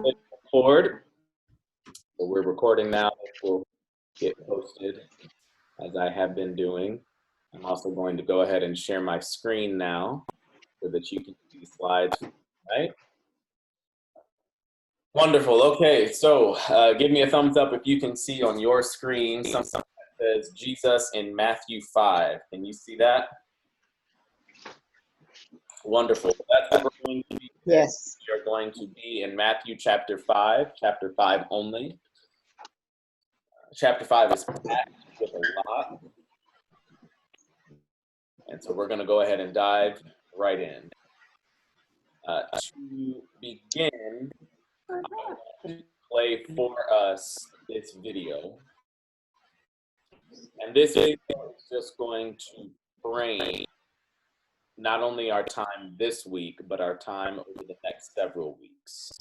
Hit record. So we're recording now. It will get posted as I have been doing. I'm also going to go ahead and share my screen now so that you can see slides, right? Wonderful. Okay, so give me a thumbs up if you can see on your screen something that says Jesus in Matthew 5. Can you see that? Wonderful. That's what we're going to be. Yes. We are going to be in Matthew chapter 5 only. Chapter 5 is packed with a lot. And so we're going to go ahead and dive right in. To begin, I'm going to play for us this video. And this video is just going to frame not only our time this week, but our time over the next several weeks.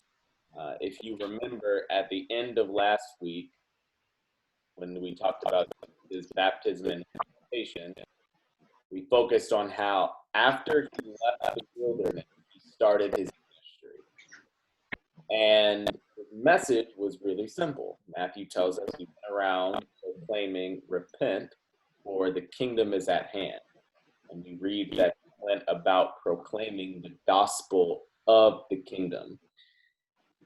If you remember, at the end of last week, when we talked about his baptism and invitation, we focused on how after he left the wilderness, he started his ministry. And his message was really simple. Matthew tells us he went around proclaiming, repent, for the kingdom is at hand. And we read that he went about proclaiming the gospel of the kingdom.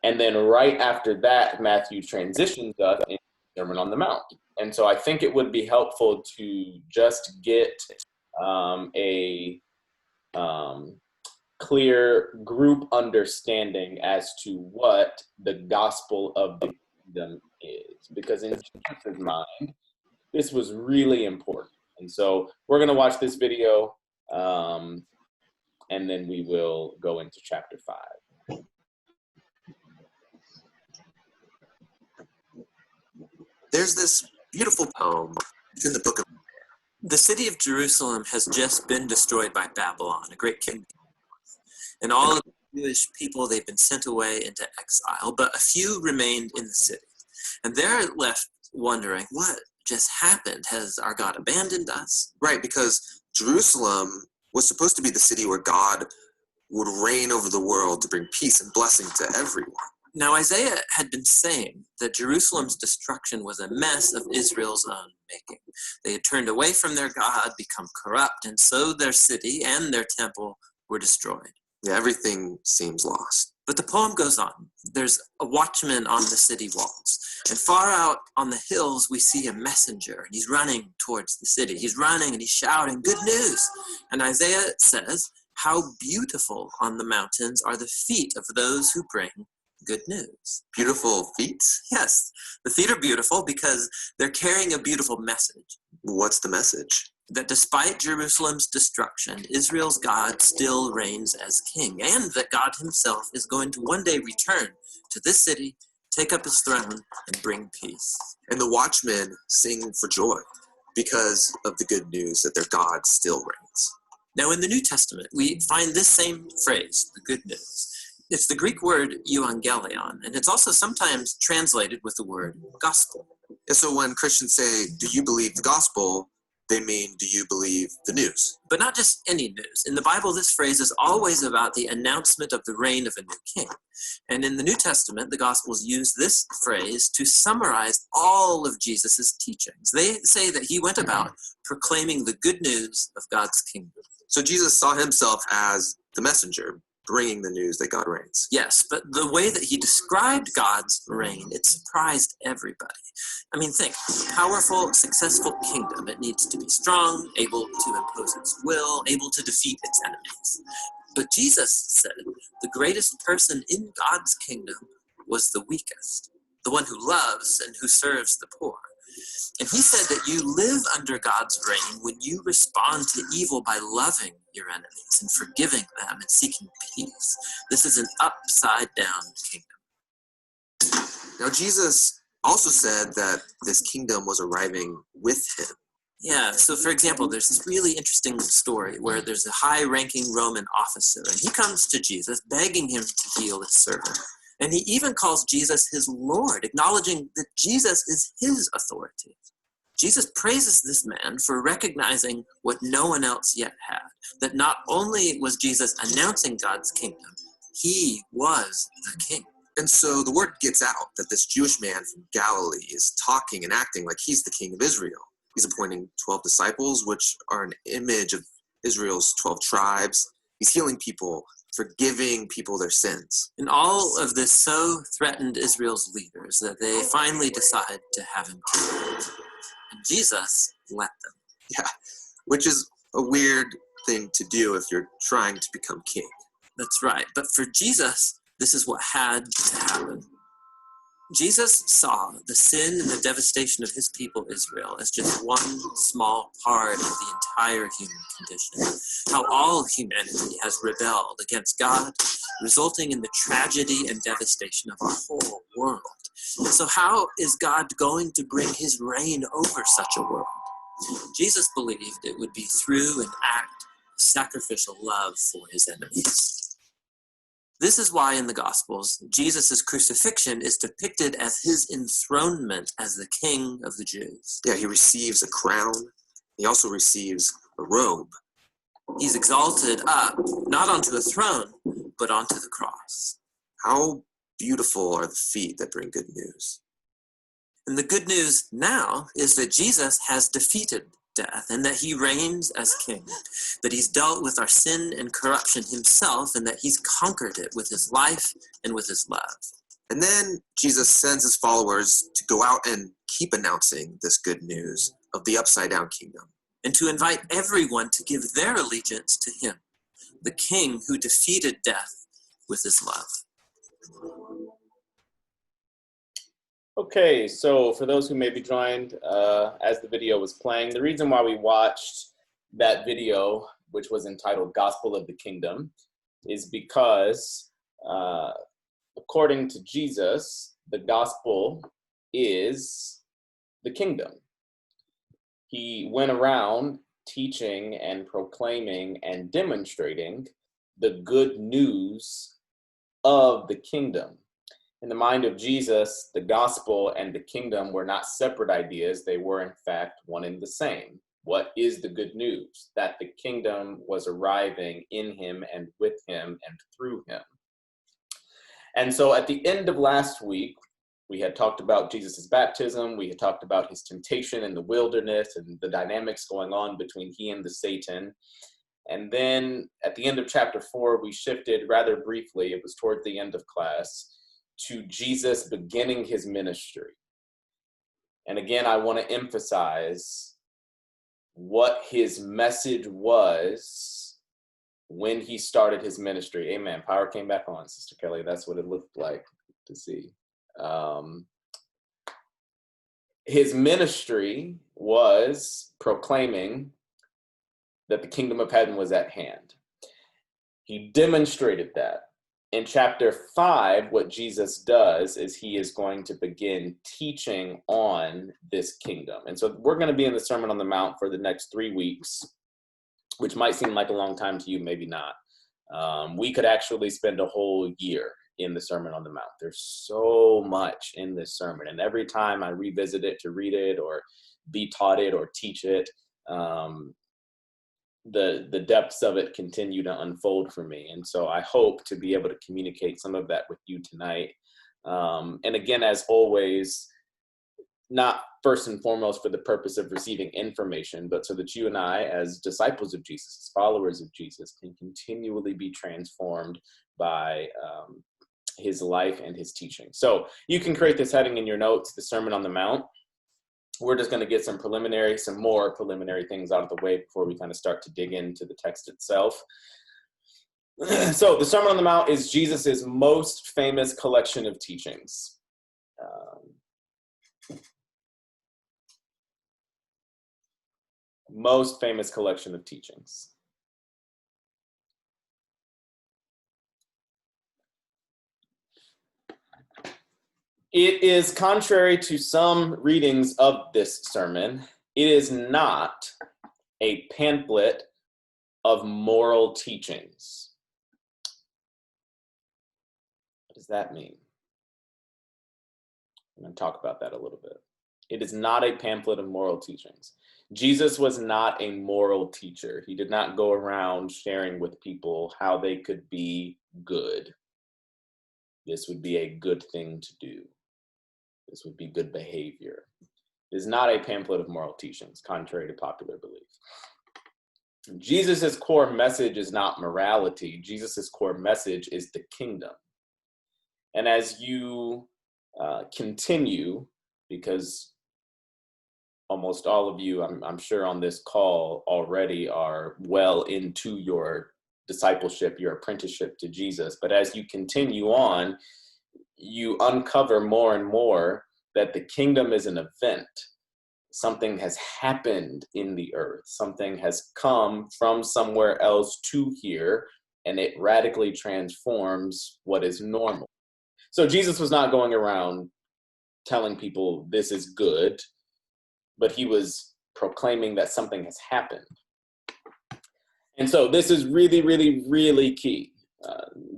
And then right after that, Matthew transitions us into the Sermon on the Mount. And so I think it would be helpful to just get a clear group understanding as to what the gospel of the kingdom is. Because in Jesus' mind, this was really important. And so we're going to watch this video, and then we will go into chapter 5. There's this beautiful poem. It's in the book of... The city of Jerusalem has just been destroyed by Babylon, a great king. And all of the Jewish people, they've been sent away into exile, but a few remained in the city. And they're left wondering, what just happened? Has our God abandoned us? Right, because Jerusalem was supposed to be the city where God would reign over the world to bring peace and blessing to everyone. Now, Isaiah had been saying that Jerusalem's destruction was a mess of Israel's own making. They had turned away from their God, become corrupt, and so their city and their temple were destroyed. Yeah, everything seems lost. But the poem goes on. There's a watchman on the city walls. And far out on the hills, we see a messenger, and he's running towards the city. He's running and he's shouting, good news. And Isaiah says, how beautiful on the mountains are the feet of those who bring good news. Beautiful feet? Yes, the feet are beautiful because they're carrying a beautiful message. What's the message? That despite Jerusalem's destruction, Israel's God still reigns as king, and that God himself is going to one day return to this city, take up his throne, and bring peace. And the watchmen sing for joy because of the good news that their God still reigns. Now in the New Testament, we find this same phrase, the good news. It's the Greek word euangelion, and it's also sometimes translated with the word gospel. And so when Christians say, do you believe the gospel, they mean, do you believe the news? But not just any news. In the Bible, this phrase is always about the announcement of the reign of a new king. And in the New Testament, the Gospels use this phrase to summarize all of Jesus' teachings. They say that he went about proclaiming the good news of God's kingdom. So Jesus saw himself as the messenger, bringing the news that God reigns. Yes, but the way that he described God's reign, it surprised everybody. I mean, think, powerful, successful kingdom. It needs to be strong, able to impose its will, able to defeat its enemies. But Jesus said the greatest person in God's kingdom was the weakest, the one who loves and who serves the poor. And he said that you live under God's reign when you respond to evil by loving your enemies and forgiving them and seeking peace. This is an upside-down kingdom. Now, Jesus also said that this kingdom was arriving with him. Yeah, so for example, there's this really interesting story where there's a high-ranking Roman officer, and he comes to Jesus begging him to heal his servant. And he even calls Jesus his Lord, acknowledging that Jesus is his authority. Jesus praises this man for recognizing what no one else yet had, that not only was Jesus announcing God's kingdom, he was the king. And so the word gets out that this Jewish man from Galilee is talking and acting like he's the king of Israel. He's appointing 12 disciples, which are an image of Israel's 12 tribes. He's healing people, forgiving people their sins. And all of this so threatened Israel's leaders that they finally decide to have him killed. And Jesus let them. Yeah, which is a weird thing to do if you're trying to become king. That's right. But for Jesus, this is what had to happen. Jesus saw the sin and the devastation of his people Israel as just one small part of the entire human condition. How all humanity has rebelled against God, resulting in the tragedy and devastation of our whole world. And so how is God going to bring his reign over such a world? Jesus believed it would be through an act of sacrificial love for his enemies. This is why in the Gospels, Jesus' crucifixion is depicted as his enthronement as the King of the Jews. Yeah, he receives a crown. He also receives a robe. He's exalted up, not onto a throne, but onto the cross. How beautiful are the feet that bring good news. And the good news now is that Jesus has defeated death and that he reigns as king, that he's dealt with our sin and corruption himself, and that he's conquered it with his life and with his love. And then Jesus sends his followers to go out and keep announcing this good news of the upside down kingdom. And to invite everyone to give their allegiance to him, the king who defeated death with his love. Okay, so for those who may be joined as the video was playing, the reason why we watched that video, which was entitled Gospel of the Kingdom, is because according to Jesus, the gospel is the kingdom. He went around teaching and proclaiming and demonstrating the good news of the kingdom. In the mind of Jesus, the gospel and the kingdom were not separate ideas. They were, in fact, one and the same. What is the good news? That the kingdom was arriving in him and with him and through him. And so at the end of last week, we had talked about Jesus' baptism. We had talked about his temptation in the wilderness and the dynamics going on between he and the Satan. And then at the end of chapter 4, we shifted rather briefly, it was toward the end of class, to Jesus beginning his ministry. And again, I want to emphasize what his message was when he started his ministry. Amen. Power came back on, Sister Kelly. That's what it looked like to see. His ministry was proclaiming that the kingdom of heaven was at hand. He demonstrated that. In chapter 5, what Jesus does is he is going to begin teaching on this kingdom. And so we're going to be in the Sermon on the Mount for the next 3 weeks, which might seem like a long time to you, maybe not. We could actually spend a whole year in the Sermon on the Mount. There's so much in this sermon. And every time I revisit it to read it or be taught it or teach it, the depths of it continue to unfold for me. And so I hope to be able to communicate some of that with you tonight. And again, as always, not first and foremost for the purpose of receiving information, but so that you and I, as disciples of Jesus, as followers of Jesus, can continually be transformed by his life and his teaching. So you can create this heading in your notes, the Sermon on the Mount. We're just going to get some more preliminary things out of the way before we kind of start to dig into the text itself. So the Sermon on the Mount is Jesus's most famous collection of teachings. Most famous collection of teachings. It is contrary to some readings of this sermon. It is not a pamphlet of moral teachings. What does that mean? I'm going to talk about that a little bit. It is not a pamphlet of moral teachings. Jesus was not a moral teacher. He did not go around sharing with people how they could be good. This would be a good thing to do. This would be good behavior. It is not a pamphlet of moral teachings, contrary to popular belief. Jesus' core message is not morality. Jesus' core message is the kingdom. And as you continue, because almost all of you, I'm sure on this call already are well into your discipleship, your apprenticeship to Jesus. But as you continue on, you uncover more and more that the kingdom is an event. Something has happened in the earth. Something has come from somewhere else to here, and it radically transforms what is normal. So Jesus was not going around telling people this is good, but he was proclaiming that something has happened. And so this is really, really, really key.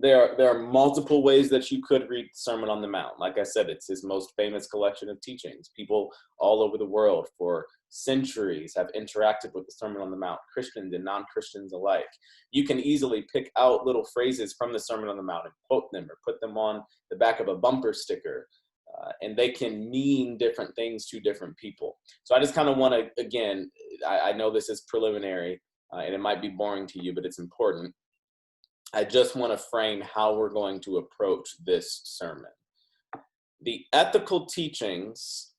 There are multiple ways that you could read Sermon on the Mount. Like I said, it's his most famous collection of teachings. People all over the world for centuries have interacted with the Sermon on the Mount, Christians and non-Christians alike. You can easily pick out little phrases from the Sermon on the Mount and quote them or put them on the back of a bumper sticker. And they can mean different things to different people. So I just kind of want to, again, I know this is preliminary and it might be boring to you, but it's important. I just want to frame how we're going to approach this sermon. The ethical teachings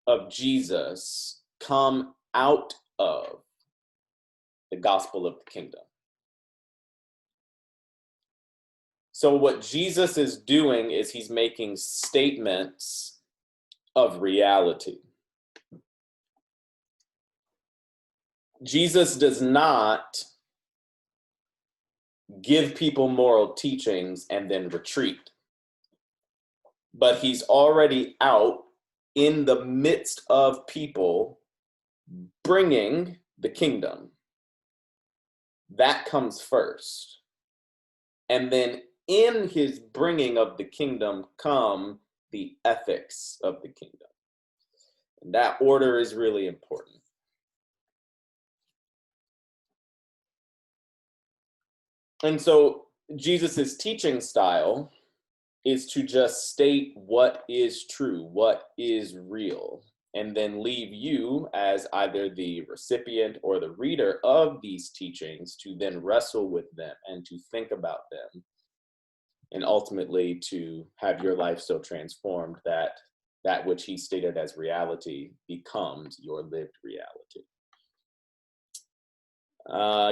of Jesus come out of the gospel of the kingdom. So what Jesus is doing is he's making statements of reality. Jesus does not give people moral teachings and then retreat. But he's already out in the midst of people bringing the kingdom. That comes first. And then in his bringing of the kingdom come the ethics of the kingdom. And that order is really important. And so Jesus's teaching style is to just state what is true, what is real, and then leave you as either the recipient or the reader of these teachings to then wrestle with them and to think about them, and ultimately to have your life so transformed that that which he stated as reality becomes your lived reality.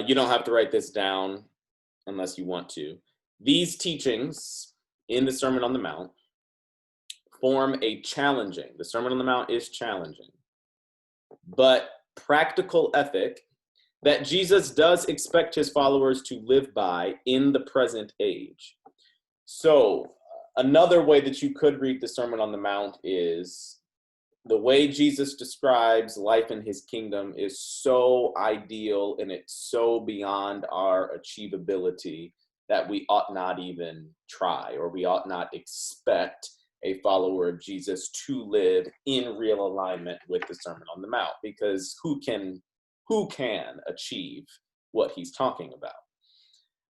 You don't have to write this down unless you want to. These teachings in the Sermon on the Mount form a challenging, the Sermon on the Mount is challenging, but practical ethic that Jesus does expect his followers to live by in the present age. So another way that you could read the Sermon on the Mount is the way Jesus describes life in his kingdom is so ideal and it's so beyond our achievability that we ought not even try, or we ought not expect a follower of Jesus to live in real alignment with the Sermon on the Mount, because who can achieve what he's talking about?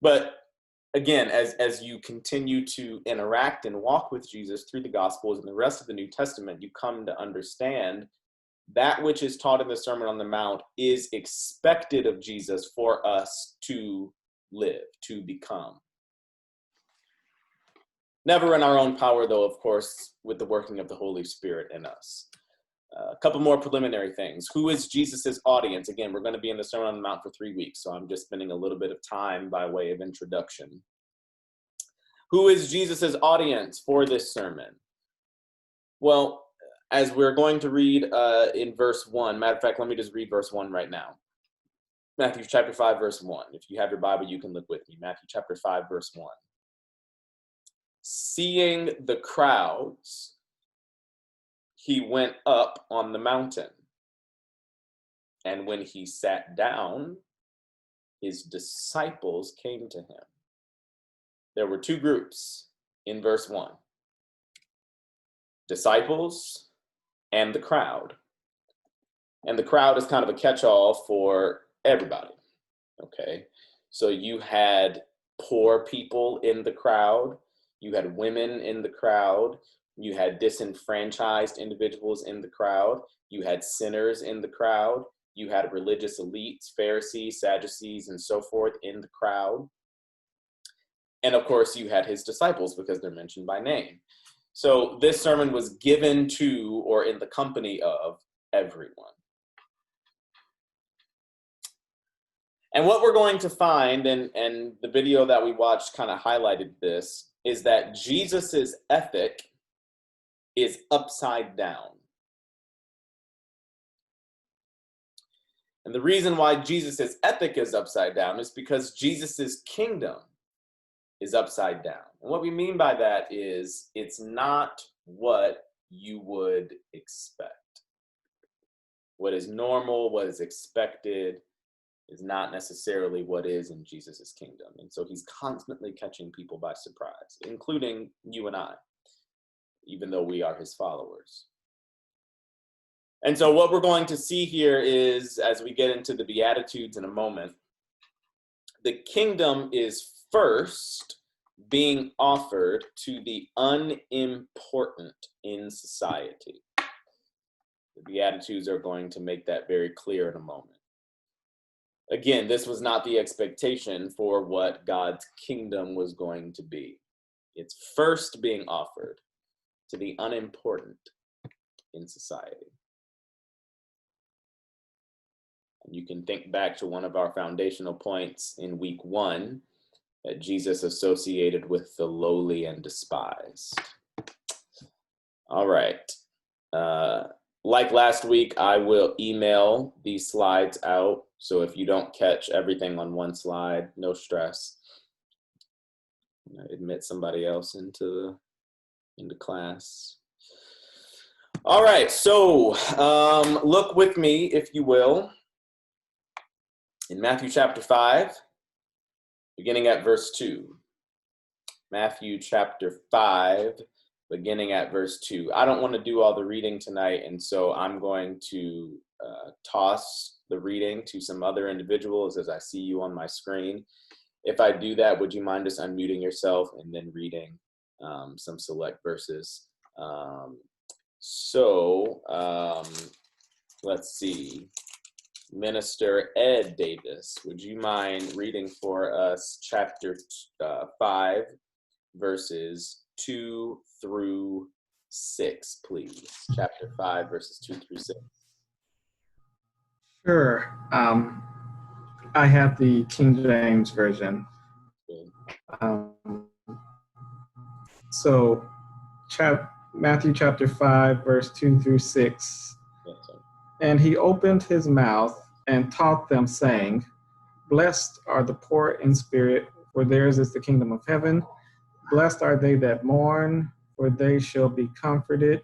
But again, as you continue to interact and walk with Jesus through the Gospels and the rest of the New Testament, you come to understand that which is taught in the Sermon on the Mount is expected of Jesus for us to live, to become. Never in our own power, though, of course, with the working of the Holy Spirit in us. A couple more preliminary things. Who is Jesus's audience? Again, we're going to be in the Sermon on the Mount for 3 weeks, so I'm just spending a little bit of time by way of introduction. Who is Jesus's audience for this sermon? Well, as we're going to read in verse 1, matter of fact, let me just read verse 1 right now. Matthew chapter 5, verse 1. If you have your Bible, you can look with me. Matthew chapter 5, verse 1. Seeing the crowds, he went up on the mountain. And when he sat down, his disciples came to him. There were two groups in verse 1. Disciples and the crowd. And the crowd is kind of a catch-all for everybody, okay? So you had poor people in the crowd. You had women in the crowd. You had disenfranchised individuals in the crowd. You had sinners in the crowd. You had religious elites, Pharisees, Sadducees, and so forth in the crowd. And of course, you had his disciples because they're mentioned by name. So this sermon was given to or in the company of everyone. And what we're going to find, and the video that we watched kind of highlighted this, is that Jesus's ethic is upside down. And the reason why Jesus's ethic is upside down is because Jesus's kingdom is upside down. And what we mean by that is it's not what you would expect. What is normal, what is expected, is not necessarily what is in Jesus's kingdom. And so he's constantly catching people by surprise, including you and I, even though we are his followers. And so what we're going to see here is, as we get into the Beatitudes in a moment, the kingdom is first being offered to the unimportant in society. The Beatitudes are going to make that very clear in a moment. Again, this was not the expectation for what God's kingdom was going to be. It's first being offered to the unimportant in society. And you can think back to one of our foundational points in week 1 that Jesus associated with the lowly and despised. All right. Like last week, I will email these slides out. So if you don't catch everything on one slide, no stress. Admit somebody else into class. All right, so look with me, if you will, in Matthew chapter 5, beginning at verse 2. Matthew chapter 5, beginning at verse 2. I don't want to do all the reading tonight, and so I'm going to toss the reading to some other individuals as I see you on my screen. If I do that, would you mind just unmuting yourself and then reading some select verses? Let's see. Minister Ed Davis, would you mind reading for us chapter 5, verses 2 through 6, please? Chapter 5, verses 2 through 6. Sure. I have the King James Version. So, Matthew chapter 5, verse 2 through 6. And he opened his mouth and taught them, saying, Blessed are the poor in spirit, for theirs is the kingdom of heaven. Blessed are they that mourn, for they shall be comforted.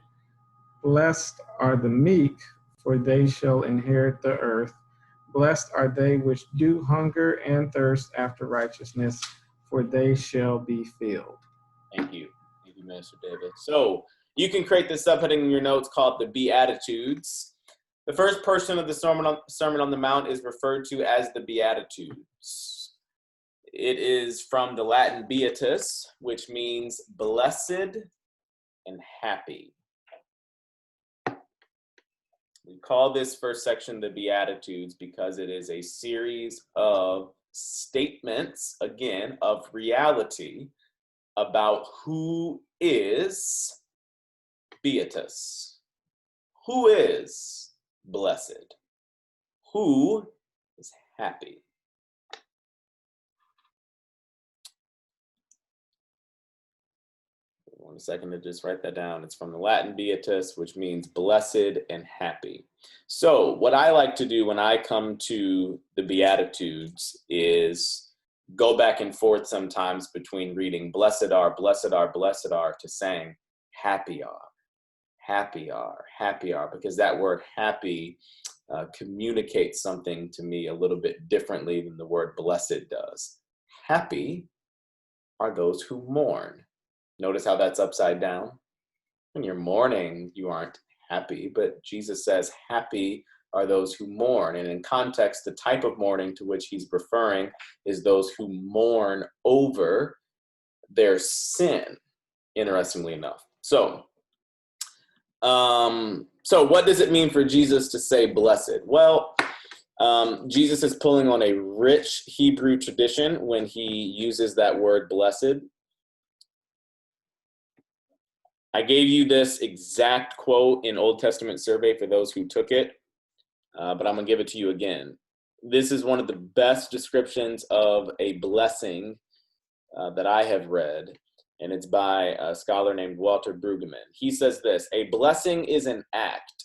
Blessed are the meek, for they shall inherit the earth. Blessed are they which do hunger and thirst after righteousness, for they shall be filled. Thank you. Thank you, Minister David. So you can create this subheading in your notes called the Beatitudes. The first portion of the Sermon on the Mount is referred to as the Beatitudes. It is from the Latin beatus, which means blessed and happy. We call this first section the Beatitudes because it is a series of statements, again, of reality about who is beatus, who is blessed, who is happy. One second to just write that down. It's from the Latin beatus, which means blessed and happy. So what I like to do when I come to the Beatitudes is go back and forth sometimes between reading blessed are, blessed are, blessed are, to saying happy are, happy are, happy are, because that word happy communicates something to me a little bit differently than the word blessed does. Happy are those who mourn. Notice how that's upside down. When you're mourning, you aren't happy, but Jesus says happy are those who mourn. And in context, the type of mourning to which he's referring is those who mourn over their sin. interestingly enough. So what does it mean for Jesus to say blessed? Well, Jesus is pulling on a rich Hebrew tradition when he uses that word blessed. I gave you this exact quote in Old Testament Survey for those who took it, but I'm going to give it to you again. This is one of the best descriptions of a blessing that I have read, and it's by a scholar named Walter Brueggemann. He says this: a blessing is an act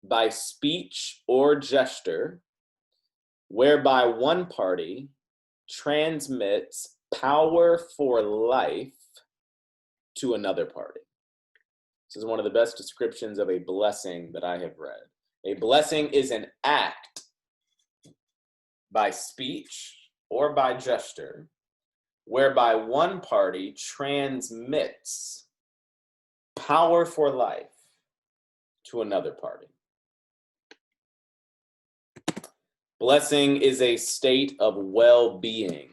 by speech or gesture whereby one party transmits power for life to another party. This is one of the best descriptions of a blessing that I have read. A blessing is an act by speech or by gesture whereby one party transmits power for life to another party. Blessing is a state of well-being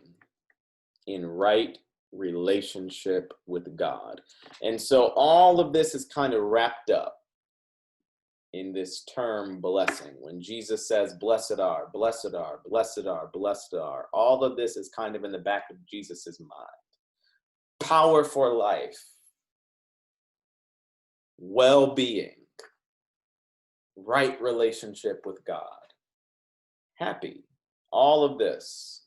in right relationship with God. And so all of this is kind of wrapped up in this term blessing. When Jesus says, blessed are, blessed are, blessed are, blessed are, all of this is kind of in the back of Jesus's mind. Power for life, well-being, right relationship with God, happy. All of this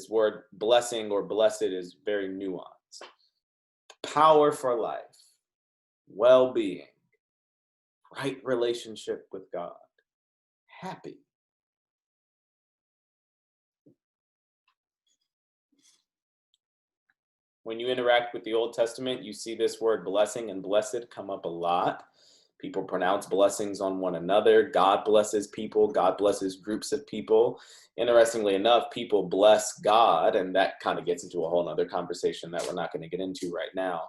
word blessing or blessed is very nuanced. Power for life, well-being, right relationship with God, happy. When you interact with the Old Testament, you see this word blessing and blessed come up a lot. People pronounce blessings on one another. God blesses people. God blesses groups of people. Interestingly enough, people bless God, and that kind of gets into a whole other conversation that we're not going to get into right now.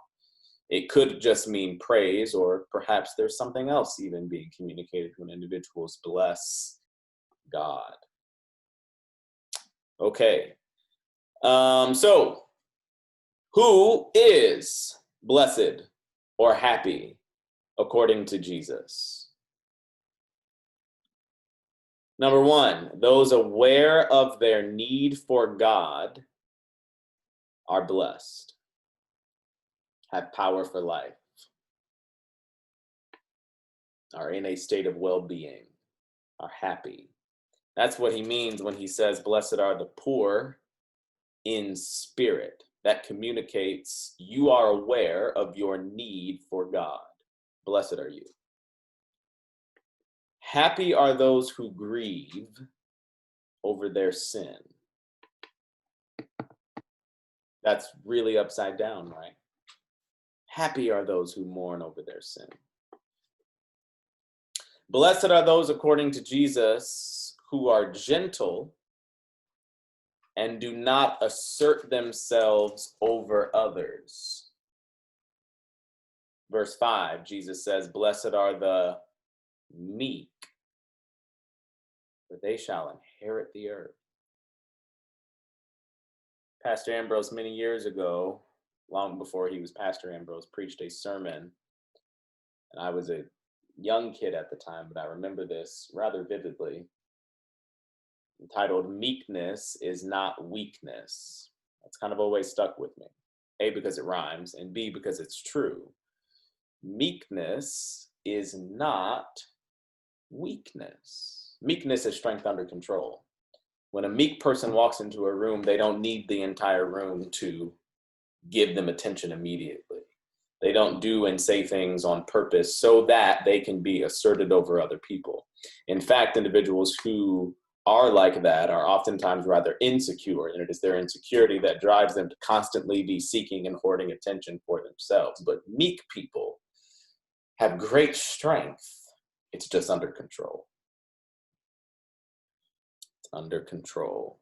It could just mean praise, or perhaps there's something else even being communicated when individuals bless God. Okay. So who is blessed or happy according to Jesus? Number one, those aware of their need for God are blessed, have power for life, are in a state of well-being, are happy. That's what he means when he says, blessed are the poor in spirit. That communicates you are aware of your need for God. Blessed are you. Happy are those who grieve over their sin. That's really upside down, right? Happy are those who mourn over their sin. Blessed are those, according to Jesus, who are gentle and do not assert themselves over others. Verse 5, Jesus says, blessed are the meek, for they shall inherit the earth. Pastor Ambrose, many years ago, long before he was Pastor Ambrose, preached a sermon, and I was a young kid at the time, but I remember this rather vividly, entitled Meekness is Not Weakness. That's kind of always stuck with me. A, because it rhymes, and B, because it's true. Meekness is not weakness. Meekness is strength under control. When a meek person walks into a room, they don't need the entire room to give them attention immediately. They don't do and say things on purpose so that they can be asserted over other people. In fact, individuals who are like that are oftentimes rather insecure, and it is their insecurity that drives them to constantly be seeking and hoarding attention for themselves. But meek people have great strength. It's just under control. It's under control.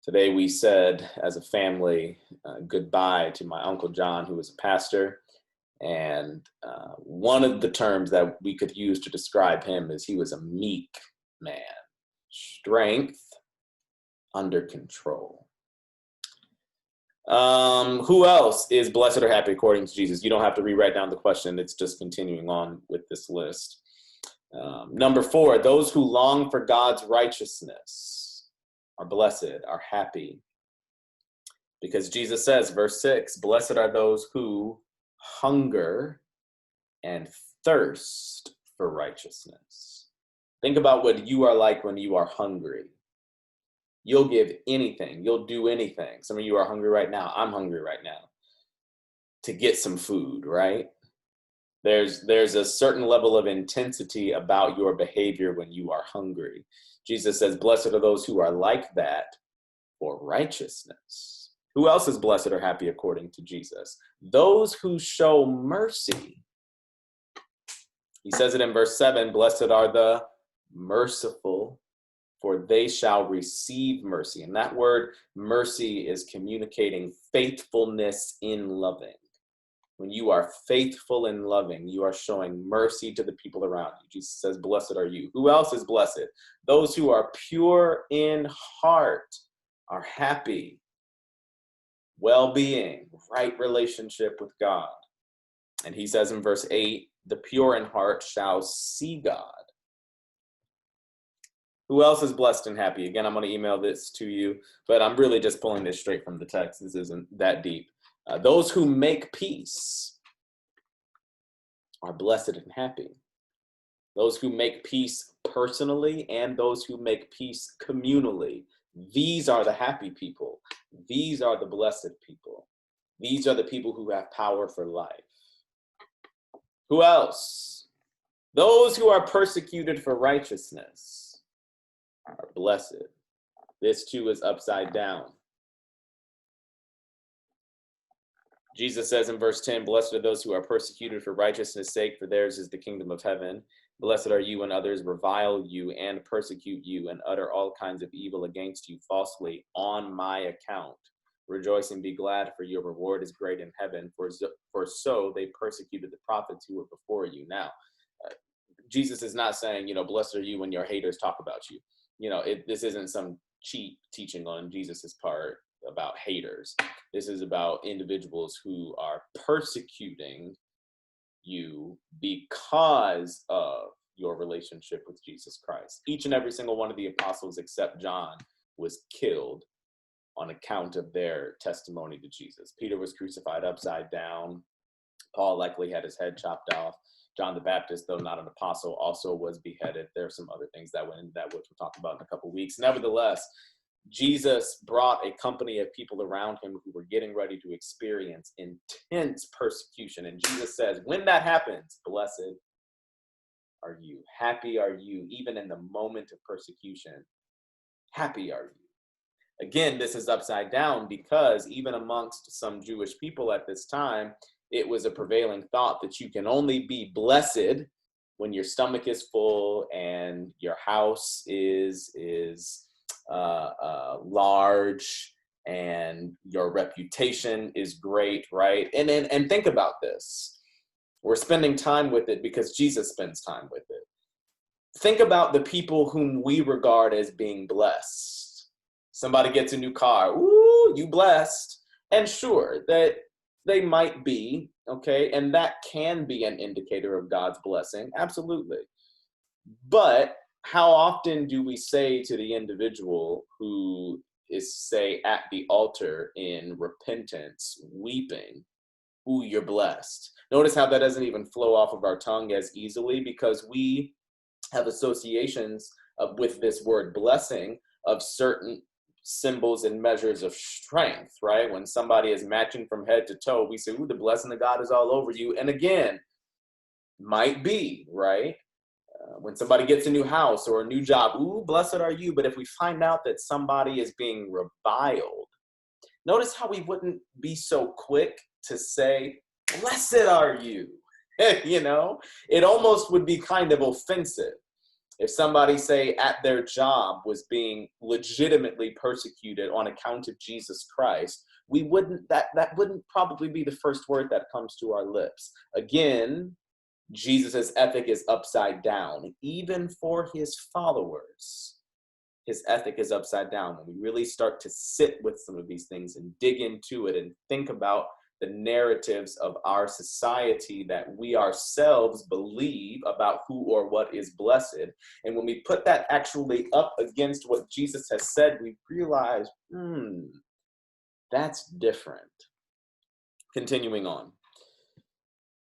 Today we said as a family goodbye to my Uncle John, who was a pastor. And one of the terms that we could use to describe him is he was a meek man. Strength under control. Who else is blessed or happy according to Jesus? You don't have to rewrite down the question. It's just continuing on with this list. Number 4, those who long for God's righteousness are blessed, are happy. Because Jesus says, verse 6, blessed are those who hunger and thirst for righteousness. Think about what you are like when you are hungry. You'll give anything. You'll do anything. Some of you are hungry right now. I'm hungry right now to get some food, right? There's a certain level of intensity about your behavior when you are hungry. Jesus says, blessed are those who are like that for righteousness. Who else is blessed or happy according to Jesus? Those who show mercy. He says it in verse 7, blessed are the merciful, for they shall receive mercy. And that word mercy is communicating faithfulness in loving. When you are faithful and loving, you are showing mercy to the people around you. Jesus says, blessed are you. Who else is blessed? Those who are pure in heart are happy, well-being, right relationship with God. And he says in verse 8, the pure in heart shall see God. Who else is blessed and happy? Again, I'm going to email this to you, but I'm really just pulling this straight from the text. This isn't that deep. Those who make peace are blessed and happy. Those who make peace personally and those who make peace communally. These are the happy people. These are the blessed people. These are the people who have power for life. Who else? Those who are persecuted for righteousness are blessed. This too is upside down. Jesus says in verse 10, blessed are those who are persecuted for righteousness' sake, for theirs is the kingdom of heaven. Blessed are you when others revile you and persecute you and utter all kinds of evil against you falsely on my account. Rejoice and be glad, for your reward is great in heaven, for so they persecuted the prophets who were before you. Now, Jesus is not saying, blessed are you when your haters talk about you. This isn't some cheap teaching on Jesus's part about haters. This is about individuals who are persecuting you because of your relationship with Jesus Christ. Each and every single one of the apostles except John was killed on account of their testimony to Jesus. Peter was crucified upside down. Paul likely had his head chopped off. John the Baptist, though not an apostle, also was beheaded. There are some other things that went into that, which we'll talk about in a couple of weeks. Nevertheless, Jesus brought a company of people around him who were getting ready to experience intense persecution. And Jesus says, when that happens, blessed are you. Happy are you, even in the moment of persecution. Happy are you. Again, this is upside down because even amongst some Jewish people at this time, it was a prevailing thought that you can only be blessed when your stomach is full and your house is large and your reputation is great, right? And think about this. We're spending time with it because Jesus spends time with it. Think about the people whom we regard as being blessed. Somebody gets a new car. Ooh, you blessed. And sure, that they might be, okay? And that can be an indicator of God's blessing. Absolutely. But how often do we say to the individual who is, say, at the altar in repentance, weeping, ooh, you're blessed? Notice how that doesn't even flow off of our tongue as easily because we have associations with this word blessing of certain symbols and measures of strength, right? When somebody is matching from head to toe, we say, ooh, the blessing of God is all over you. And again, might be, right? When somebody gets a new house or a new job, ooh, blessed are you. But if we find out that somebody is being reviled, notice how we wouldn't be so quick to say, blessed are you. It almost would be kind of offensive. If somebody, say, at their job was being legitimately persecuted on account of Jesus Christ, that wouldn't probably be the first word that comes to our lips. Again, Jesus' ethic is upside down, even for his followers. his ethic is upside down. When we really start to sit with some of these things and dig into it and think about the narratives of our society that we ourselves believe about who or what is blessed. And when we put that actually up against what Jesus has said, we realize, that's different. Continuing on.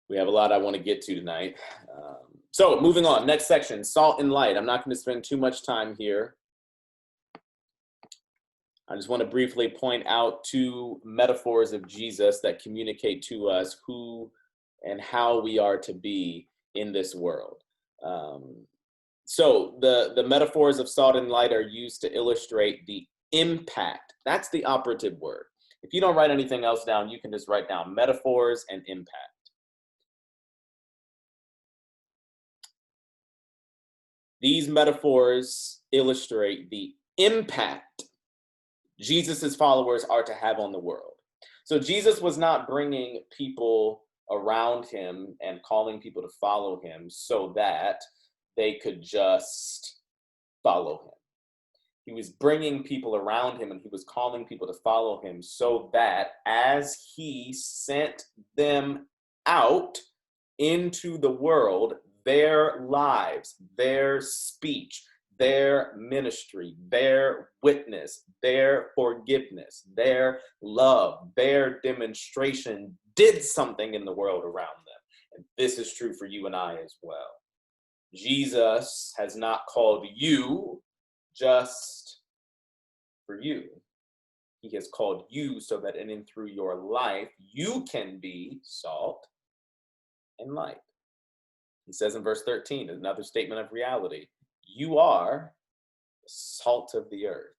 We have a lot I want to get to tonight. So moving on, next section, salt and light. I'm not going to spend too much time here. I just want to briefly point out two metaphors of Jesus that communicate to us who and how we are to be in this world. So the metaphors of salt and light are used to illustrate the impact. That's the operative word. If you don't write anything else down, you can just write down metaphors and impact. These metaphors illustrate the impact Jesus's followers are to have on the world. So Jesus was not bringing people around him and calling people to follow him so that they could just follow him. He was bringing people around him and he was calling people to follow him so that as he sent them out into the world, their lives, their speech, their ministry, their witness, their forgiveness, their love, their demonstration did something in the world around them. And this is true for you and I as well. Jesus has not called you just for you. He has called you so that in and through your life, you can be salt and light. He says in verse 13, another statement of reality, you are the salt of the earth.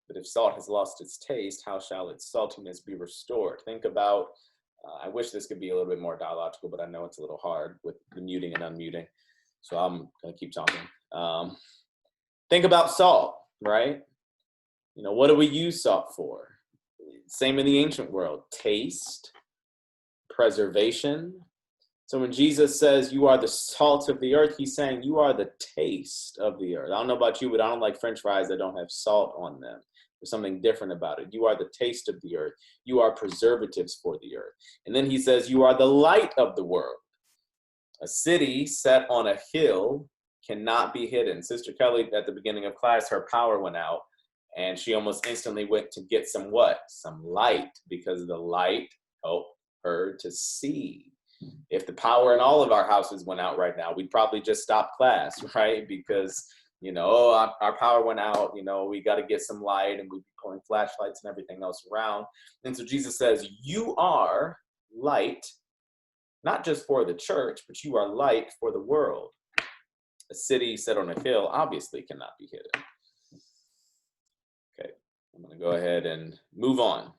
But if salt has lost its taste, how shall its saltiness be restored? Think about, I wish this could be a little bit more dialogical, but I know it's a little hard with the muting and unmuting. So I'm going to keep talking. Think about salt, right? You know, what do we use salt for? Same in the ancient world, taste, preservation. So when Jesus says you are the salt of the earth, he's saying you are the taste of the earth. I don't know about you, but I don't like French fries that don't have salt on them. There's something different about it. You are the taste of the earth. You are preservatives for the earth. And then he says you are the light of the world. A city set on a hill cannot be hidden. Sister Kelly, at the beginning of class, her power went out and she almost instantly went to get some what? Some light, because the light helped her to see. If the power in all of our houses went out right now, we'd probably just stop class, right? Because, you know, our power went out, you know, we got to get some light, and we'd be pulling flashlights and everything else around. And so Jesus says, you are light, not just for the church, but you are light for the world. A city set on a hill obviously cannot be hidden. Okay, I'm going to go ahead and move on.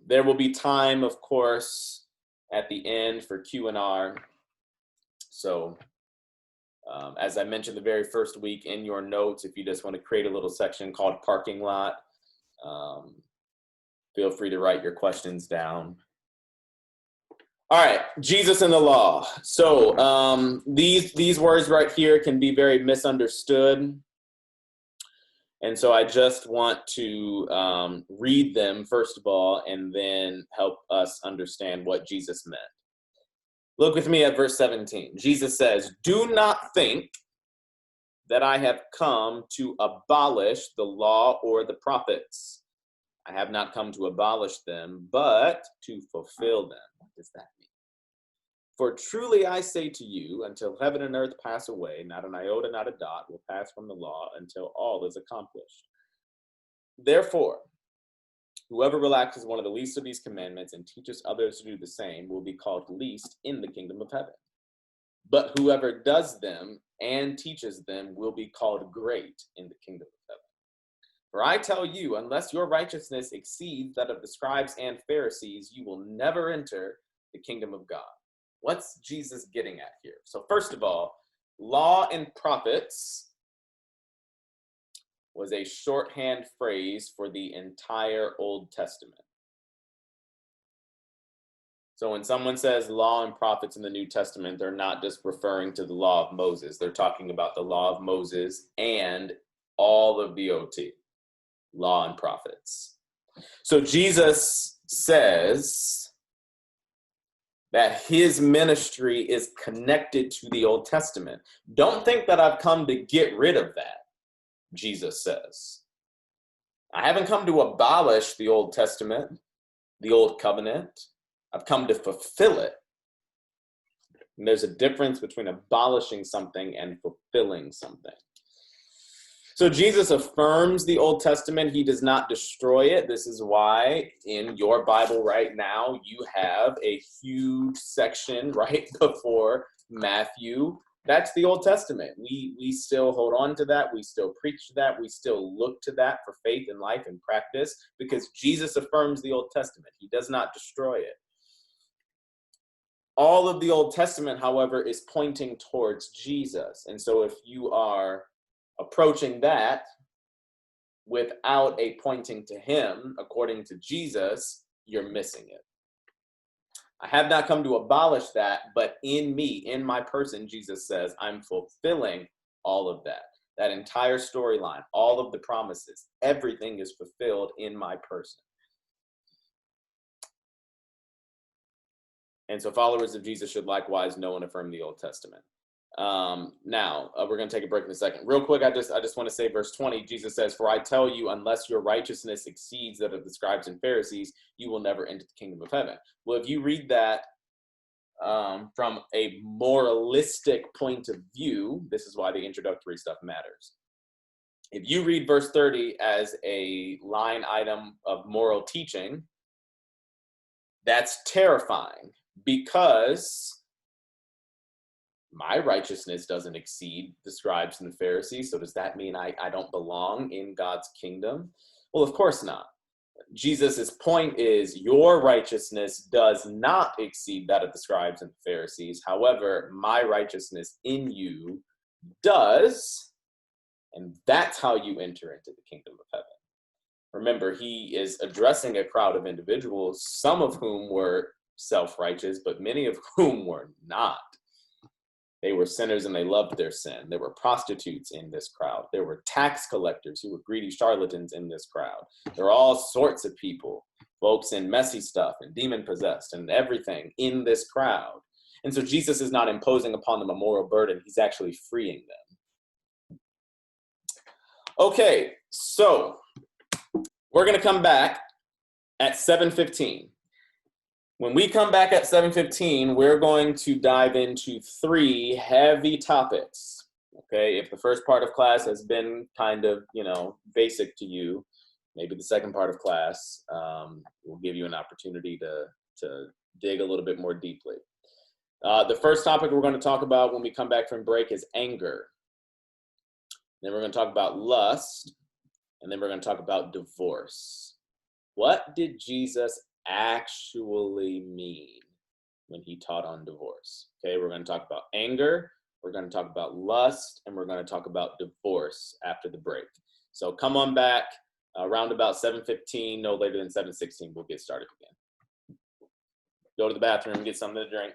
There will be time, of course, at the end for Q&R. So as I mentioned the very first week, in your notes, if you just want to create a little section called parking lot, feel free to write your questions down. All right, Jesus and the law. So these words right here can be very misunderstood. And so I just want to read them, first of all, and then help us understand what Jesus meant. Look with me at verse 17. Jesus says, do not think that I have come to abolish the law or the prophets. I have not come to abolish them, but to fulfill them. What does that mean? For truly I say to you, until heaven and earth pass away, not an iota, not a dot will pass from the law until all is accomplished. Therefore, whoever relaxes one of the least of these commandments and teaches others to do the same will be called least in the kingdom of heaven. But whoever does them and teaches them will be called great in the kingdom of heaven. For I tell you, unless your righteousness exceeds that of the scribes and Pharisees, you will never enter the kingdom of God. What's Jesus getting at here? So first of all, law and prophets was a shorthand phrase for the entire Old Testament. So when someone says law and prophets in the New Testament, they're not just referring to the law of Moses. They're talking about the law of Moses and all of the OT, law and prophets. So Jesus says that his ministry is connected to the Old Testament. Don't think that I've come to get rid of that, Jesus says. I haven't come to abolish the Old Testament, the Old Covenant. I've come to fulfill it. And there's a difference between abolishing something and fulfilling something. So Jesus affirms the Old Testament. He does not destroy it. This is why in your Bible right now, you have a huge section right before Matthew. That's the Old Testament. We still hold on to that. We still preach to that. We still look to that for faith and life and practice because Jesus affirms the Old Testament. He does not destroy it. All of the Old Testament, however, is pointing towards Jesus. And so if you are approaching that without a pointing to him, according to Jesus, you're missing it. I have not come to abolish that, but in me, in my person, Jesus says, I'm fulfilling all of that. That entire storyline, all of the promises, everything is fulfilled in my person. And so followers of Jesus should likewise know and affirm the Old Testament. Now, we're going to take a break in a second. Real quick, I just want to say verse 20, Jesus says, for I tell you, unless your righteousness exceeds that of the scribes and Pharisees, you will never enter the kingdom of heaven. Well, if you read that from a moralistic point of view, this is why the introductory stuff matters. If you read verse 30 as a line item of moral teaching, that's terrifying because my righteousness doesn't exceed the scribes and the Pharisees. So does that mean I don't belong in God's kingdom? Well, of course not. Jesus's point is your righteousness does not exceed that of the scribes and the Pharisees. However, my righteousness in you does, and that's how you enter into the kingdom of heaven. Remember, he is addressing a crowd of individuals, some of whom were self-righteous, but many of whom were not. They were sinners and they loved their sin. There were prostitutes in this crowd. There were tax collectors who were greedy charlatans in this crowd. There are all sorts of people, folks in messy stuff and demon-possessed and everything in this crowd. And so Jesus is not imposing upon them a moral burden. He's actually freeing them. Okay, so we're going to come back at 7:15. When we come back at 7:15, we're going to dive into 3 heavy topics. Okay, if the first part of class has been kind of, basic to you, maybe the second part of class will give you an opportunity to dig a little bit more deeply. The first topic we're going to talk about when we come back from break is anger. Then we're going to talk about lust, and then we're going to talk about divorce. What did Jesus actually mean when he taught on divorce? Okay, we're going to talk about anger, we're going to talk about lust, and we're going to talk about divorce after the break. So come on back around about 7:15, no later than 7:16, we'll get started again. Go to the bathroom, get something to drink.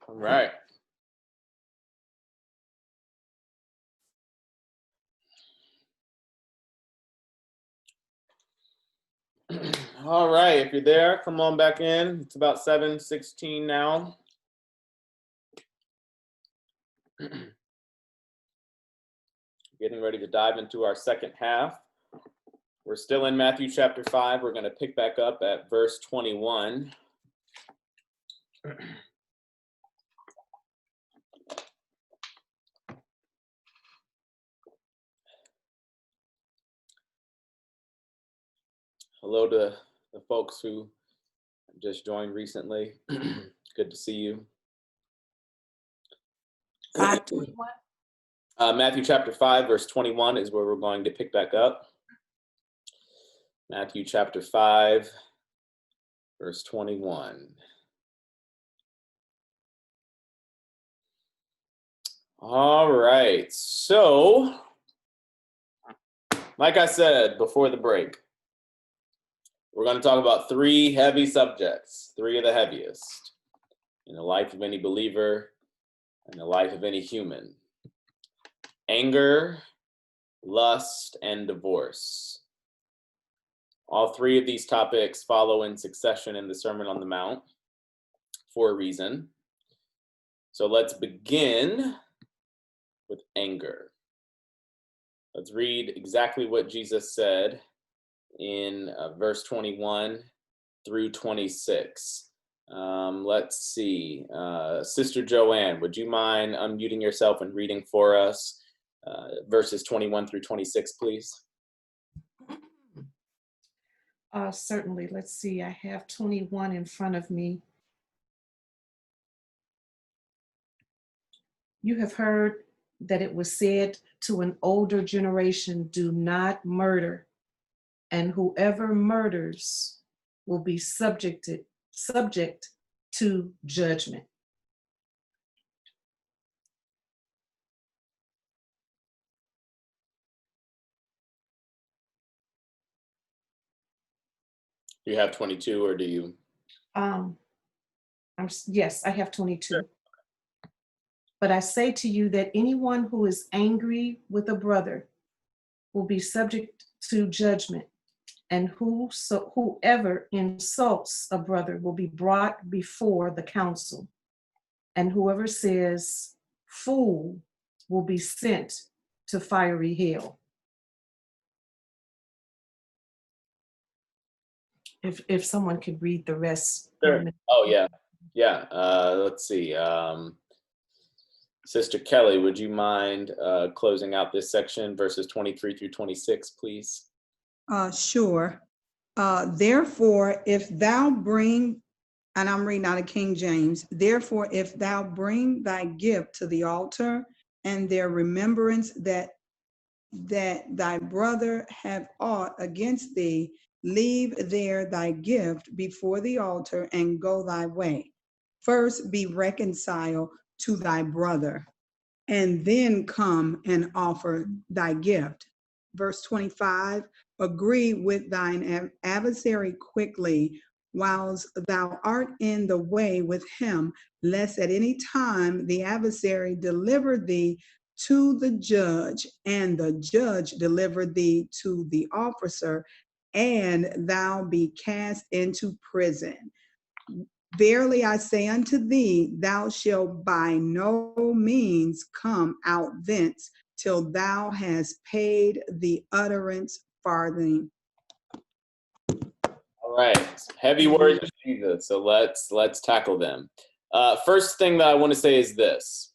All right. All right, if you're there, come on back in. It's about 7:16 now. Getting ready to dive into our second half. We're still in Matthew chapter 5. We're going to pick back up at verse 21. Hello to the folks who just joined recently. Good to see you. 5:21. Matthew chapter 5, verse 21 is where we're going to pick back up. Matthew chapter 5, verse 21. All right. So, like I said before the break, we're going to talk about three heavy subjects, three of the heaviest in the life of any believer and the life of any human: anger, lust, and divorce. All three of these topics follow in succession in the Sermon on the Mount for a reason. So let's begin with anger. Let's read exactly what Jesus said in verse 21 through 26. Let's see. Sister Joanne, would you mind unmuting yourself and reading for us verses 21 through 26, please? Certainly. Let's see. I have 21 in front of me. You have heard that it was said to an older generation, do not murder, and whoever murders will be subject to judgment. Do you have 22 or do you? Yes, I have 22. Sure. But I say to you that anyone who is angry with a brother will be subject to judgment, and whoever insults a brother will be brought before the council, and whoever says fool will be sent to fiery hell. If someone could read the rest. Sure. Oh, yeah. Yeah. Let's see. Sister Kelly, would you mind closing out this section, verses 23 through 26, please? Sure. Therefore, if thou bring, and I'm reading out of King James, therefore, if thou bring thy gift to the altar, and their remembrance that thy brother have aught against thee, leave there thy gift before the altar and go thy way. First be reconciled to thy brother, and then come and offer thy gift. Verse 25, agree with thine adversary quickly, whilst thou art in the way with him, lest at any time the adversary deliver thee to the judge, and the judge deliver thee to the officer, and thou be cast into prison. Verily I say unto thee, thou shalt by no means come out thence till thou hast paid the utterance farthing. All right, heavy words of Jesus. So let's tackle them. First thing that I want to say is this.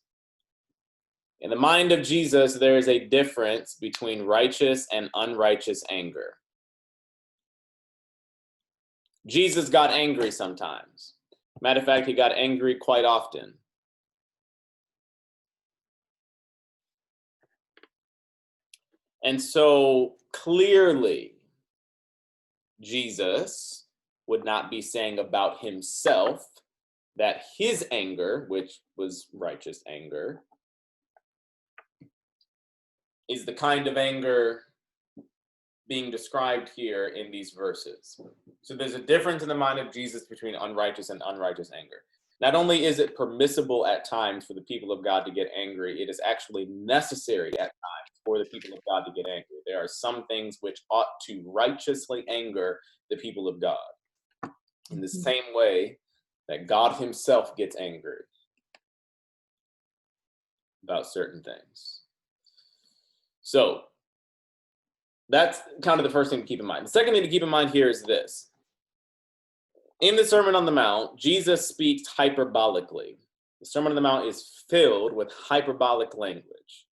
In the mind of Jesus, there is a difference between righteous and unrighteous anger. Jesus got angry sometimes. Matter of fact, he got angry quite often. And so clearly, Jesus would not be saying about himself that his anger, which was righteous anger, is the kind of anger being described here in these verses. So there's a difference in the mind of Jesus between unrighteous and unrighteous anger. Not only is it permissible at times for the people of God to get angry, it is actually necessary at times for the people of God to get angry. There are some things which ought to righteously anger the people of God, in the same way that God himself gets angry about certain things. So that's kind of the first thing to keep in mind. The second thing to keep in mind here is this. In the Sermon on the Mount, Jesus speaks hyperbolically. The Sermon on the Mount is filled with hyperbolic language.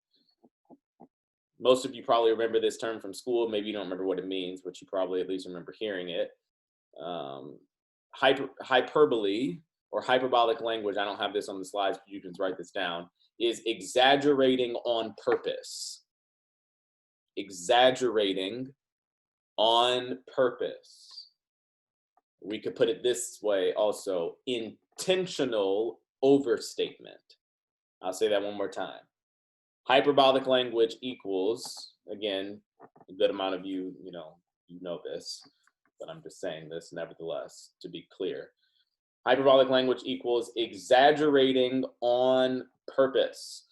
Most of you probably remember this term from school. Maybe you don't remember what it means, but you probably at least remember hearing it. Hyperbole or hyperbolic language, I don't have this on the slides, but you can write this down, is exaggerating on purpose. Exaggerating on purpose. We could put it this way also, intentional overstatement. I'll say that one more time. Hyperbolic language equals, again, a good amount of you know this, but I'm just saying this nevertheless to be clear. Hyperbolic language equals exaggerating on purpose.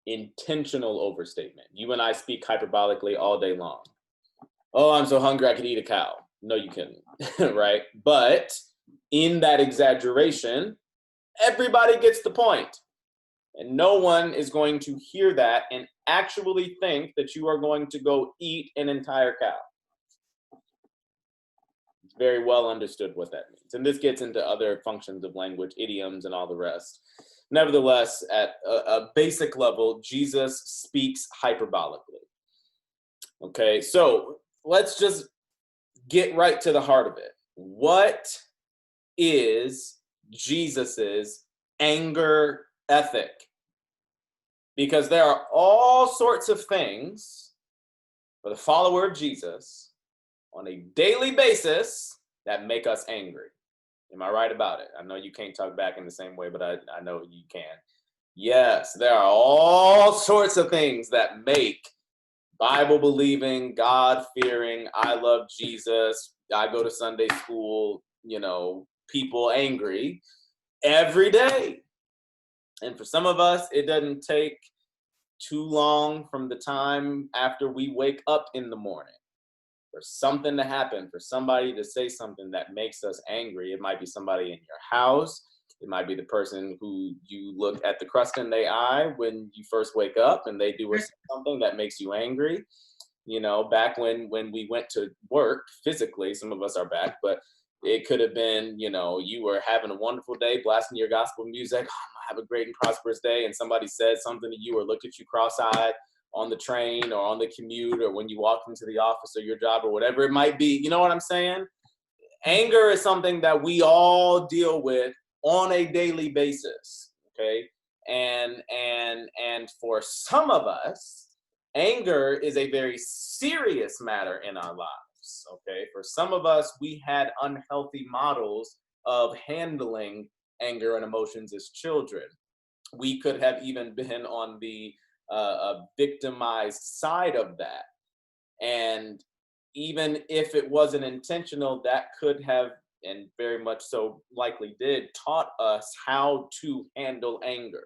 Intentional overstatement. You and I speak hyperbolically all day long. Oh, I'm so hungry I could eat a cow. No, you couldn't, right? But in that exaggeration, everybody gets the point. And no one is going to hear that and actually think that you are going to go eat an entire cow. It's very well understood what that means. And this gets into other functions of language, idioms, and all the rest. Nevertheless, at a basic level, Jesus speaks hyperbolically. Okay, so let's just get right to the heart of it. What is Jesus's anger ethic? Because there are all sorts of things for the follower of Jesus on a daily basis that make us angry. Am I right about it? I know you can't talk back in the same way, but I know you can. Yes, there are all sorts of things that make Bible-believing, God-fearing, I love Jesus, I go to Sunday school, people angry every day. And for some of us, it doesn't take too long from the time after we wake up in the morning for something to happen, for somebody to say something that makes us angry. It might be somebody in your house. It might be the person who you look at the crust in their eye when you first wake up and they do something that makes you angry. Back when we went to work physically, some of us are back, but it could have been, you were having a wonderful day, blasting your gospel music, have a great and prosperous day, and somebody said something to you or looked at you cross-eyed on the train or on the commute or when you walked into the office or your job or whatever it might be. You know what I'm saying? Anger is something that we all deal with on a daily basis, okay? And for some of us, anger is a very serious matter in our lives, okay? For some of us, we had unhealthy models of handling anger and emotions as children. We could have even been on the victimized side of that. And even if it wasn't intentional, that could have, and very much so likely did, taught us how to handle anger.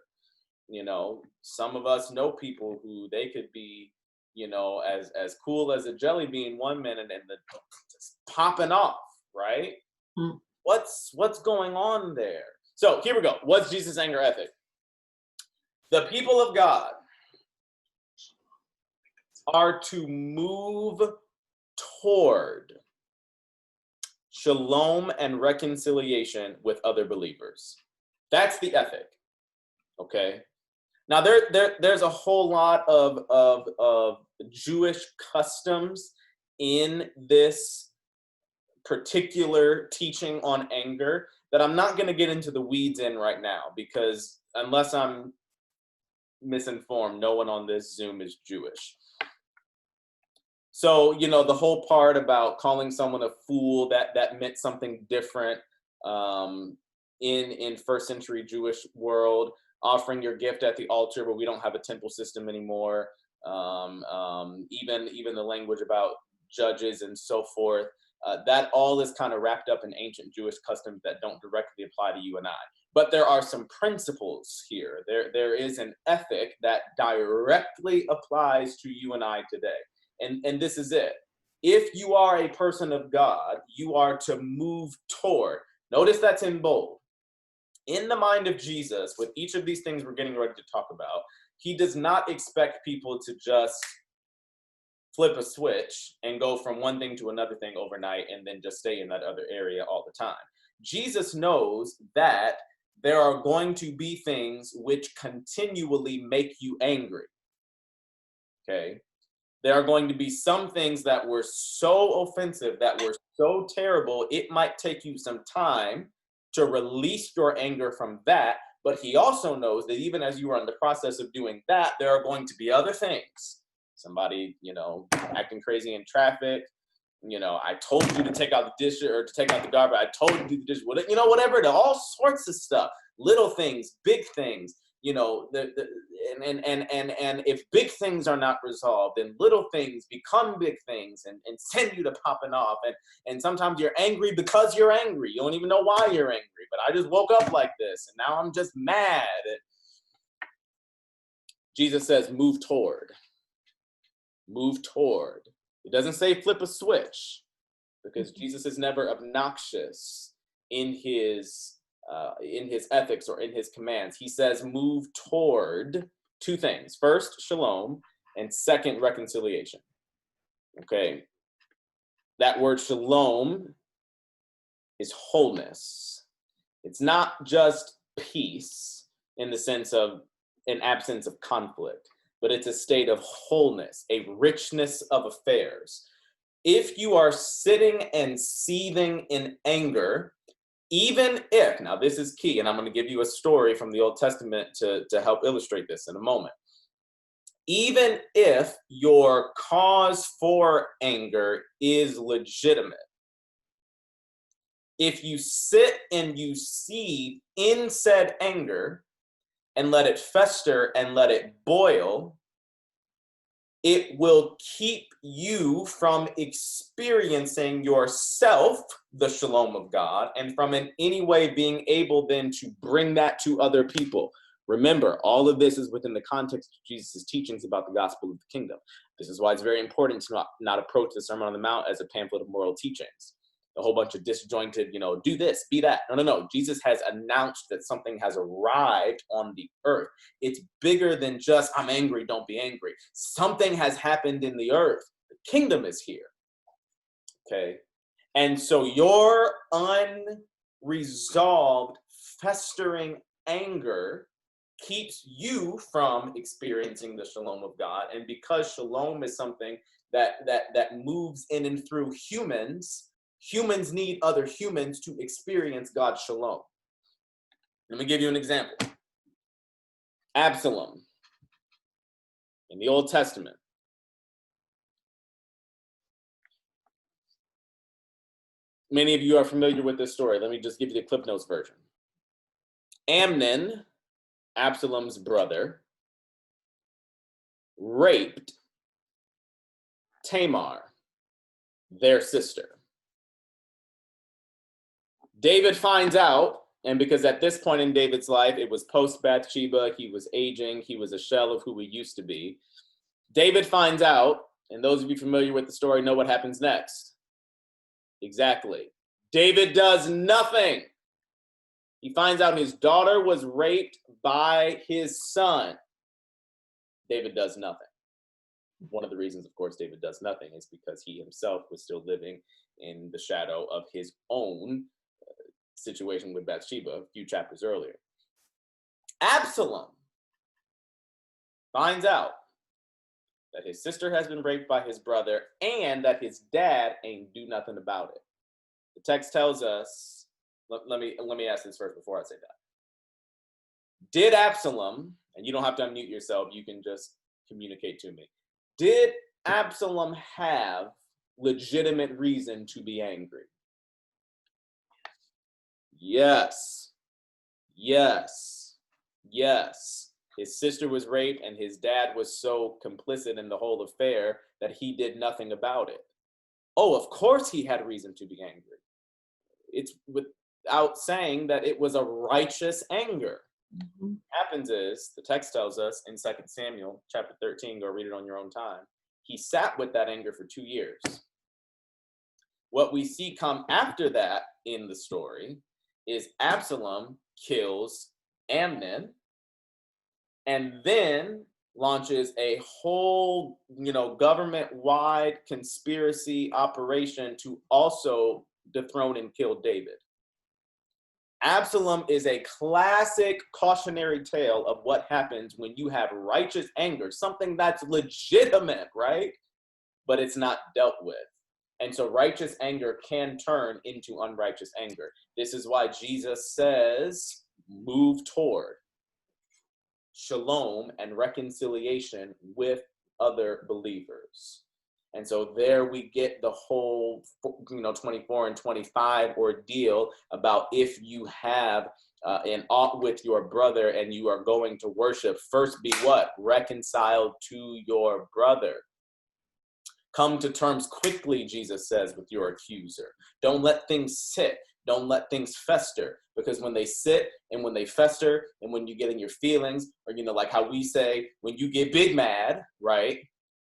Some of us know people who they could be, as cool as a jelly bean one minute and just popping off, right? Mm. What's going on there? So here we go. What's Jesus' anger ethic? The people of God are to move toward shalom and reconciliation with other believers. That's the ethic, okay? Now, there's a whole lot of Jewish customs in this particular teaching on anger that I'm not going to get into the weeds in right now, because unless I'm misinformed, no one on this Zoom is Jewish. So, the whole part about calling someone a fool, that meant something different in first century Jewish world. Offering your gift at the altar, but we don't have a temple system anymore. Even the language about judges and so forth. That all is kind of wrapped up in ancient Jewish customs that don't directly apply to you and I. But there are some principles here. There is an ethic that directly applies to you and I today. And this is it. If you are a person of God, you are to move toward. Notice that's in bold. In the mind of Jesus, with each of these things we're getting ready to talk about, he does not expect people to just flip a switch and go from one thing to another thing overnight and then just stay in that other area all the time. Jesus knows that there are going to be things which continually make you angry. Okay? There are going to be some things that were so offensive, that were so terrible, it might take you some time to release your anger from that. But he also knows that even as you are in the process of doing that, there are going to be other things. Somebody, acting crazy in traffic. I told you to take out the dish or to take out the garbage. I told you to do the dish. Whatever. All sorts of stuff. Little things, big things. And if big things are not resolved, then little things become big things and send you to popping off. And sometimes you're angry because you're angry. You don't even know why you're angry. But I just woke up like this, and now I'm just mad. Jesus says, move toward. Move toward. It doesn't say flip a switch, because Jesus is never obnoxious in his ethics or in his commands. He says move toward two things. First, shalom, and second, reconciliation. Okay. That word shalom is wholeness. It's not just peace in the sense of an absence of conflict, but it's a state of wholeness, a richness of affairs. If you are sitting and seething in anger, even if, now this is key, and I'm going to give you a story from the Old Testament to help illustrate this in a moment. Even if your cause for anger is legitimate, if you sit and you seethe in said anger and let it fester and let it boil, it will keep you from experiencing yourself the shalom of God, and from in any way being able then to bring that to other people. Remember, all of this is within the context of Jesus' teachings about the gospel of the kingdom. This is why it's very important to not approach the Sermon on the Mount as a pamphlet of moral teachings. A whole bunch of disjointed, do this, be that. No. Jesus has announced that something has arrived on the earth. It's bigger than just, I'm angry, don't be angry. Something has happened in the earth. The kingdom is here. Okay? And so your unresolved, festering anger keeps you from experiencing the shalom of God. And because shalom is something that moves in and through humans need other humans to experience God's shalom. Let me give you an example. Absalom in the Old Testament. Many of you are familiar with this story. Let me just give you the Cliff Notes version. Amnon, Absalom's brother, raped Tamar, their sister. David finds out, and because at this point in David's life, it was post Bathsheba, he was aging, he was a shell of who he used to be. David finds out, and those of you familiar with the story know what happens next. Exactly. David does nothing. He finds out his daughter was raped by his son. David does nothing. One of the reasons, of course, David does nothing is because he himself was still living in the shadow of his own situation with Bathsheba a few chapters earlier. Absalom finds out that his sister has been raped by his brother and that his dad ain't do nothing about it. The text tells us, let me ask this first before I say that. Did Absalom, and you don't have to unmute yourself, you can just communicate to me. Did Absalom have legitimate reason to be angry? Yes. Yes. Yes. His sister was raped and his dad was so complicit in the whole affair that he did nothing about it. Oh, of course he had reason to be angry. It's without saying that it was a righteous anger. Mhm. What happens is, the text tells us in 2 Samuel chapter 13, go read it on your own time, he sat with that anger for 2 years. What we see come after that in the story is Absalom kills Amnon and then launches a whole, government-wide conspiracy operation to also dethrone and kill David. Absalom is a classic cautionary tale of what happens when you have righteous anger, something that's legitimate, right? But it's not dealt with. And so righteous anger can turn into unrighteous anger. This is why Jesus says, move toward shalom and reconciliation with other believers. And so there we get the whole, 24 and 25 ordeal about if you have an ought with your brother and you are going to worship, first be what? Reconciled to your brother. Come to terms quickly, Jesus says, with your accuser. Don't let things sit. Don't let things fester. Because when they sit and when they fester and when you get in your feelings, or, like how we say, when you get big mad, right?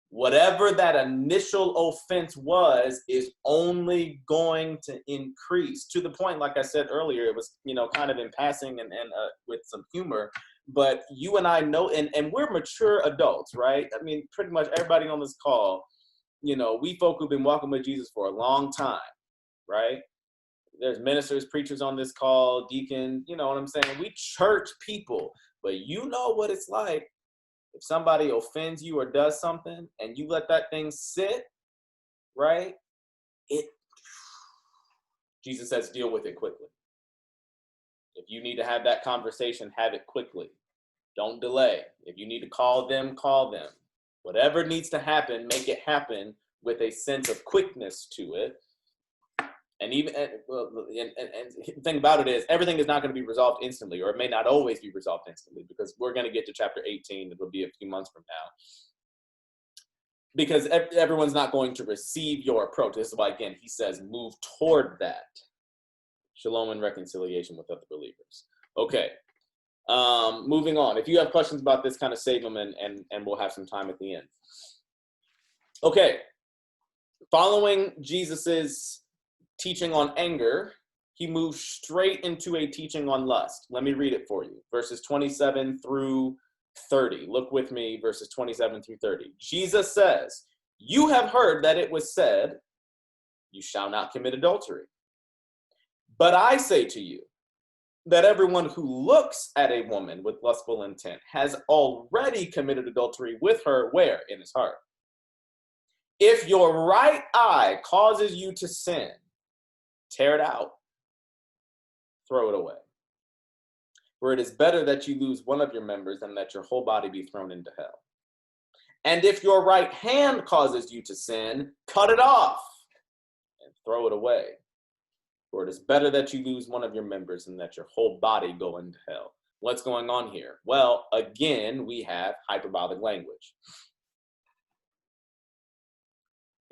Whatever that initial offense was is only going to increase to the point, like I said earlier, it was, kind of in passing and with some humor. But you and I know, and we're mature adults, right? I mean, pretty much everybody on this call, we folk who've been walking with Jesus for a long time, right? There's ministers, preachers on this call, deacons, you know what I'm saying? We church people, but you know what it's like if somebody offends you or does something and you let that thing sit, right? Jesus says, deal with it quickly. If you need to have that conversation, have it quickly. Don't delay. If you need to call them, call them. Whatever needs to happen, make it happen with a sense of quickness to it. And the thing about it is, everything is not going to be resolved instantly, or it may not always be resolved instantly, because we're going to get to chapter 18. It'll be a few months from now. Because everyone's not going to receive your approach. This is why, again, he says, move toward that. Shalom and reconciliation with other believers. Okay. Moving on. If you have questions about this, kind of save them, and we'll have some time at the end. Okay. Following Jesus's teaching on anger, he moves straight into a teaching on lust. Let me read it for you. Verses 27 through 30. Look with me, verses 27 through 30. Jesus says, you have heard that it was said, you shall not commit adultery. But I say to you that everyone who looks at a woman with lustful intent has already committed adultery with her, where? In his heart. If your right eye causes you to sin, tear it out, throw it away. For it is better that you lose one of your members than that your whole body be thrown into hell. And if your right hand causes you to sin, cut it off and throw it away. For it is better that you lose one of your members than that your whole body go into hell. What's going on here? Well, again, we have hyperbolic language.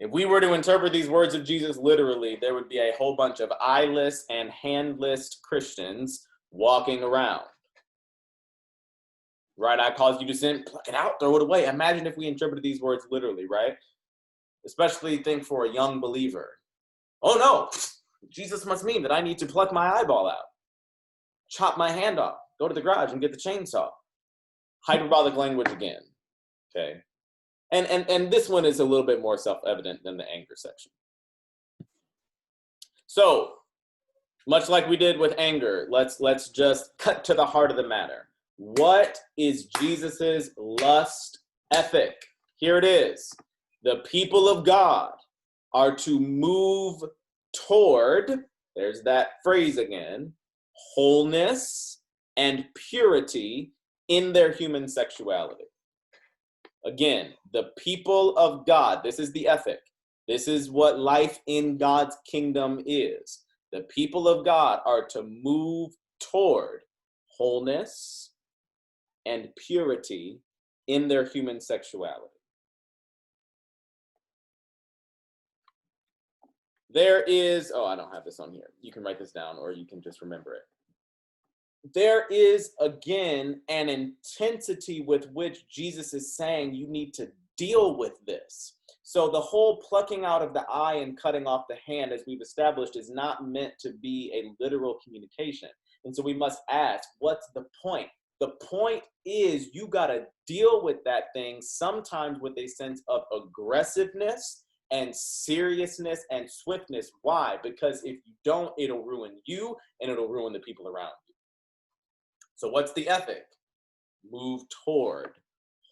If we were to interpret these words of Jesus literally, there would be a whole bunch of eyeless and handless Christians walking around. Right eye caused you to sin, pluck it out, throw it away. Imagine if we interpreted these words literally, right? Especially think for a young believer. Oh no, Jesus must mean that I need to pluck my eyeball out, chop my hand off, go to the garage and get the chainsaw. Hyperbolic language again, okay? And this one is a little bit more self-evident than the anger section. So, much like we did with anger, let's just cut to the heart of the matter. What is Jesus's lust ethic? Here it is. The people of God are to move toward, there's that phrase again, wholeness and purity in their human sexuality. Again, the people of God, this is the ethic. This is what life in God's kingdom is. The people of God are to move toward wholeness and purity in their human sexuality. There is, oh, I don't have this on here. You can write this down or you can just remember it. There is, again, an intensity with which Jesus is saying you need to deal with this. So the whole plucking out of the eye and cutting off the hand, as we've established, is not meant to be a literal communication. And so we must ask, what's the point? The point is you got to deal with that thing sometimes with a sense of aggressiveness and seriousness and swiftness. Why? Because if you don't, it'll ruin you and it'll ruin the people around you. So what's the ethic? Move toward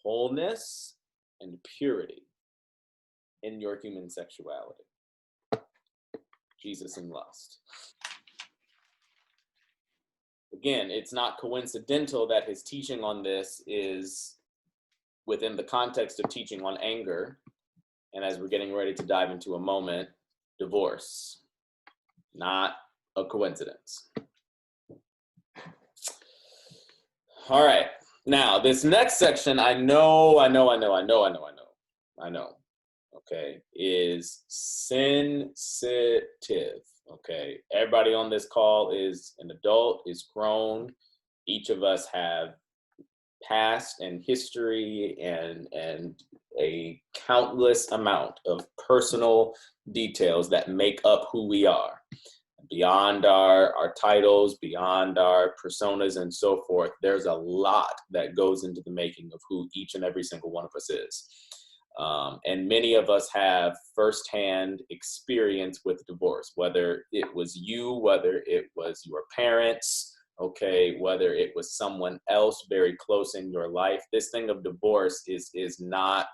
wholeness and purity in your human sexuality. Jesus and lust. Again, it's not coincidental that his teaching on this is within the context of teaching on anger. And as we're getting ready to dive into a moment, divorce. Not a coincidence. All right. Now, this next section, I know, okay, is sensitive. Okay, everybody on this call is an adult, is grown. Each of us have past and history and a countless amount of personal details that make up who we are. Beyond our titles, beyond our personas and so forth, there's a lot that goes into the making of who each and every single one of us is. And many of us have firsthand experience with divorce, whether it was you, whether it was your parents, okay, whether it was someone else very close in your life. This thing of divorce is not,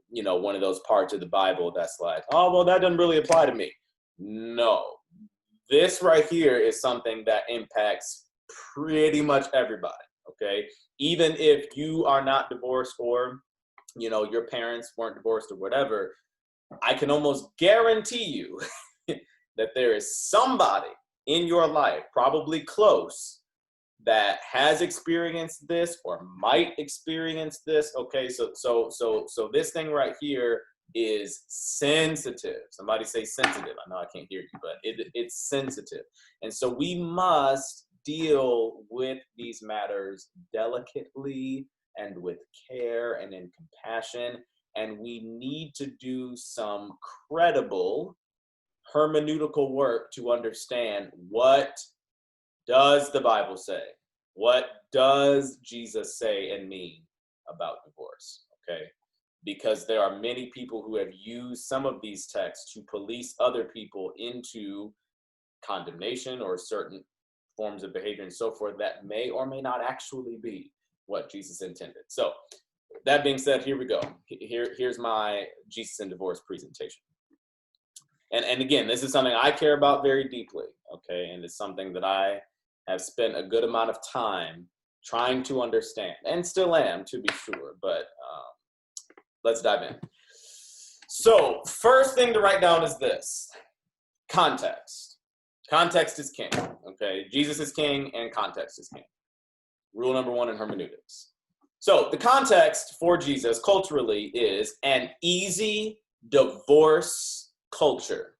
you know, one of those parts of the Bible that's like, oh, well, that doesn't really apply to me. No, this right here is something that impacts pretty much everybody, okay? Even if you are not divorced or you know, your parents weren't divorced or whatever, I can almost guarantee you that there is somebody in your life, probably close, that has experienced this or might experience this. Okay, so this thing right here is sensitive. Somebody say sensitive. I know I can't hear you, but it's sensitive. And so we must deal with these matters delicately and with care and in compassion. And we need to do some credible hermeneutical work to understand, what does the Bible say? What does Jesus say and mean about divorce? Okay, because there are many people who have used some of these texts to police other people into condemnation or certain forms of behavior and so forth that may or may not actually be what Jesus intended. So that being said, here we go. Here's my Jesus and divorce presentation. And again, this is something I care about very deeply, okay? And it's something that I have spent a good amount of time trying to understand, and still am, to be sure, but let's dive in. So first thing to write down is this: context. Context is king, okay? Jesus is king and context is king. Rule number one in hermeneutics. So the context for Jesus culturally is an easy divorce culture.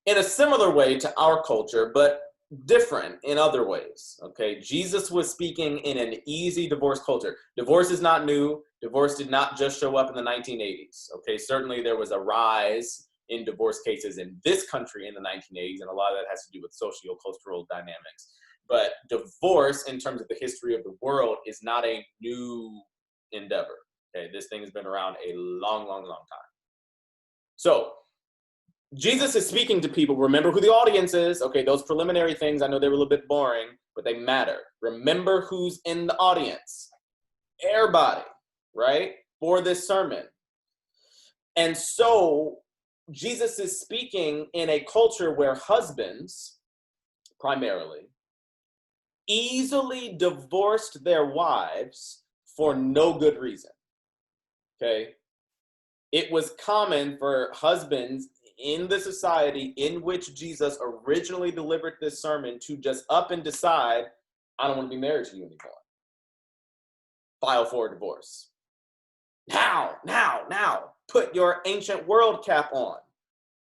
In a similar way to our culture, but different in other ways, okay? Jesus was speaking in an easy divorce culture. Divorce is not new. Divorce did not just show up in the 1980s, okay? Certainly there was a rise in divorce cases in this country in the 1980s, and a lot of that has to do with socio-cultural dynamics. But divorce, in terms of the history of the world, is not a new endeavor. Okay, this thing has been around a long, long, long time. So Jesus is speaking to people. Remember who the audience is. Okay, those preliminary things, I know they were a little bit boring, but they matter. Remember who's in the audience. Everybody, right? For this sermon. And so Jesus is speaking in a culture where husbands, primarily, easily divorced their wives for no good reason, okay? It was common for husbands in the society in which Jesus originally delivered this sermon to just up and decide, I don't want to be married to you anymore. File for a divorce. Now, put your ancient world cap on.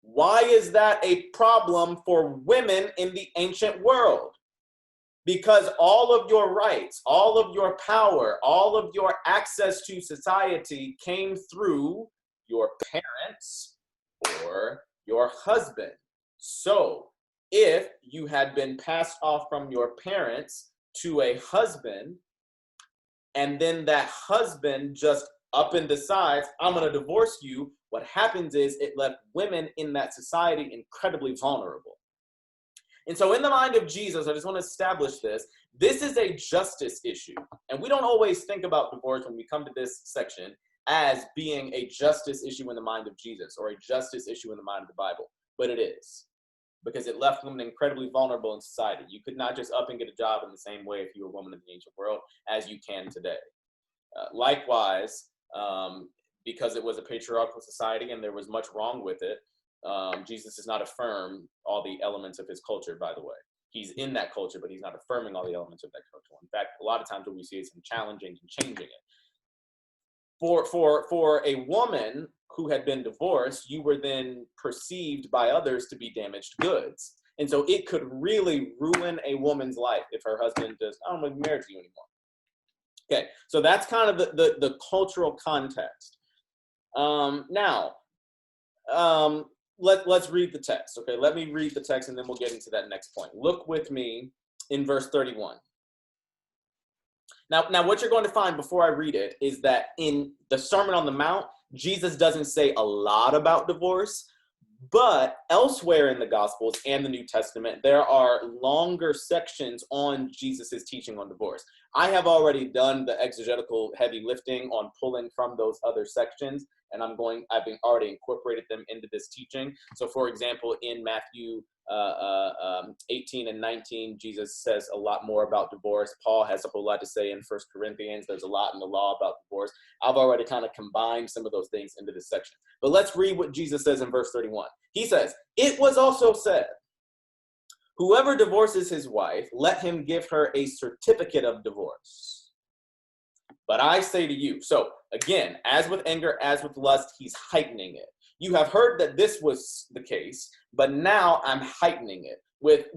Why is that a problem for women in the ancient world? Because all of your rights, all of your power, all of your access to society came through your parents or your husband. So if you had been passed off from your parents to a husband, and then that husband just up and decides, I'm going to divorce you, what happens is it left women in that society incredibly vulnerable. And so in the mind of Jesus, I just want to establish this. This is a justice issue. And we don't always think about divorce when we come to this section as being a justice issue in the mind of Jesus or a justice issue in the mind of the Bible. But it is. Because it left women incredibly vulnerable in society. You could not just up and get a job in the same way if you were a woman in the ancient world as you can today. Likewise, because it was a patriarchal society and there was much wrong with it, Jesus does not affirm all the elements of his culture, by the way. He's in that culture, but he's not affirming all the elements of that culture. In fact, a lot of times what we see is him challenging and changing it. For a woman who had been divorced, you were then perceived by others to be damaged goods. And so it could really ruin a woman's life if her husband just, I don't want to be married to you anymore. Okay, so that's kind of the cultural context. Let's read the text. Okay, let me read the text and then we'll get into that next point. Look with me in verse 31. Now, what you're going to find before I read it is that in the Sermon on the Mount, Jesus doesn't say a lot about divorce, but elsewhere in the Gospels and the New Testament, there are longer sections on Jesus's teaching on divorce. I have already done the exegetical heavy lifting on pulling from those other sections, and I've already incorporated them into this teaching. So, for example, in Matthew 18 and 19, Jesus says a lot more about divorce. Paul has a whole lot to say in 1 Corinthians. There's a lot in the law about divorce. I've already kind of combined some of those things into this section. But let's read what Jesus says in verse 31. He says, "It was also said, whoever divorces his wife, let him give her a certificate of divorce. But I say to you," so again, as with anger, as with lust, he's heightening it. "You have heard that this was the case, but now I'm heightening it." With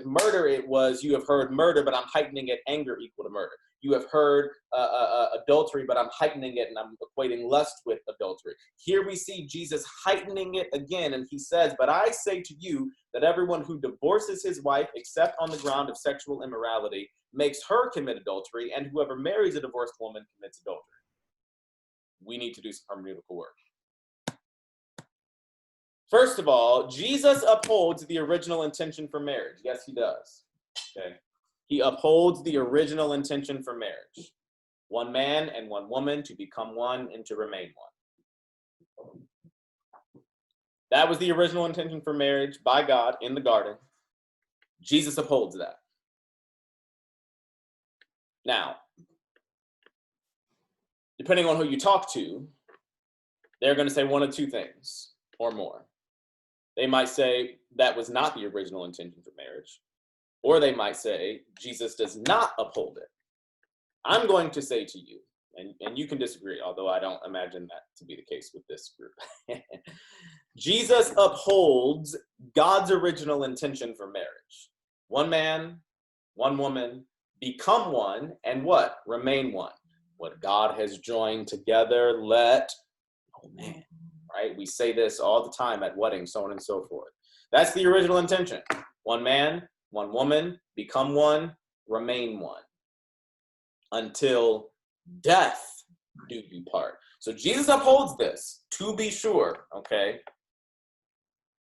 murder, it was, you have heard murder, but I'm heightening it, anger equal to murder. You have heard adultery, but I'm heightening it, and I'm equating lust with adultery. Here we see Jesus heightening it again, and he says, "But I say to you that everyone who divorces his wife, except on the ground of sexual immorality, makes her commit adultery, and whoever marries a divorced woman commits adultery." We need to do some hermeneutical work. First of all, Jesus upholds the original intention for marriage. Yes, he does. Okay. He upholds the original intention for marriage. One man and one woman to become one and to remain one. That was the original intention for marriage by God in the garden. Jesus upholds that. Now, depending on who you talk to, they're going to say one of two things or more. They might say that was not the original intention for marriage, or they might say Jesus does not uphold it. I'm going to say to you, and you can disagree, although I don't imagine that to be the case with this group. Jesus upholds God's original intention for marriage. One man, one woman, become one, and what? Remain one. What God has joined together, let no man. Right? We say this all the time at weddings, so on and so forth. That's the original intention. One man, one woman, become one, remain one. Until death do you part. So Jesus upholds this, to be sure, okay?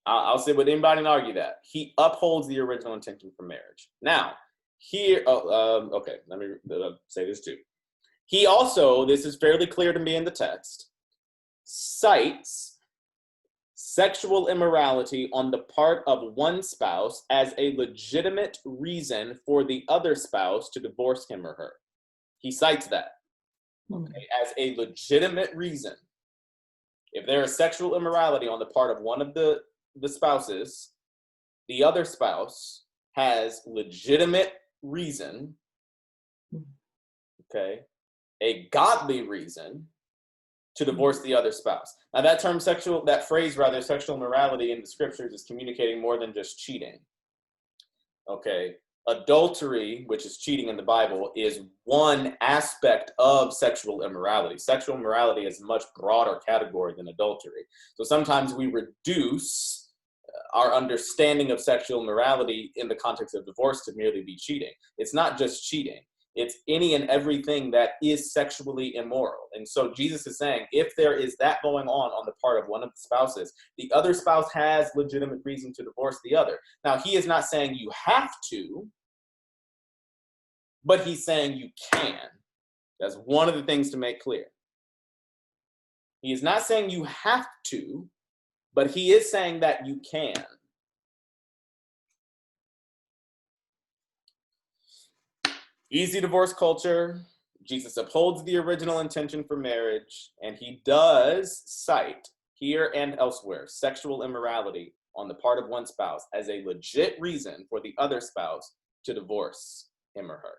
I'll sit with anybody and argue that. He upholds the original intention for marriage. Now, here, okay, let me say this too. He also, this is fairly clear to me in the text, cites sexual immorality on the part of one spouse as a legitimate reason for the other spouse to divorce him or her. He cites that, okay, as a legitimate reason. If there is sexual immorality on the part of one of the spouses, the other spouse has legitimate reason, okay, a godly reason to divorce the other spouse. Now that phrase, sexual immorality in the scriptures is communicating more than just cheating. Okay. Adultery, which is cheating in the Bible, is one aspect of sexual immorality. Sexual immorality is a much broader category than adultery. So sometimes we reduce our understanding of sexual immorality in the context of divorce to merely be cheating. It's not just cheating. It's any and everything that is sexually immoral. And so Jesus is saying, if there is that going on the part of one of the spouses, the other spouse has legitimate reason to divorce the other. Now, he is not saying you have to, but he's saying you can. That's one of the things to make clear. He is not saying you have to, but he is saying that you can. Easy divorce culture. Jesus upholds the original intention for marriage, and he does cite here and elsewhere sexual immorality on the part of one spouse as a legit reason for the other spouse to divorce him or her.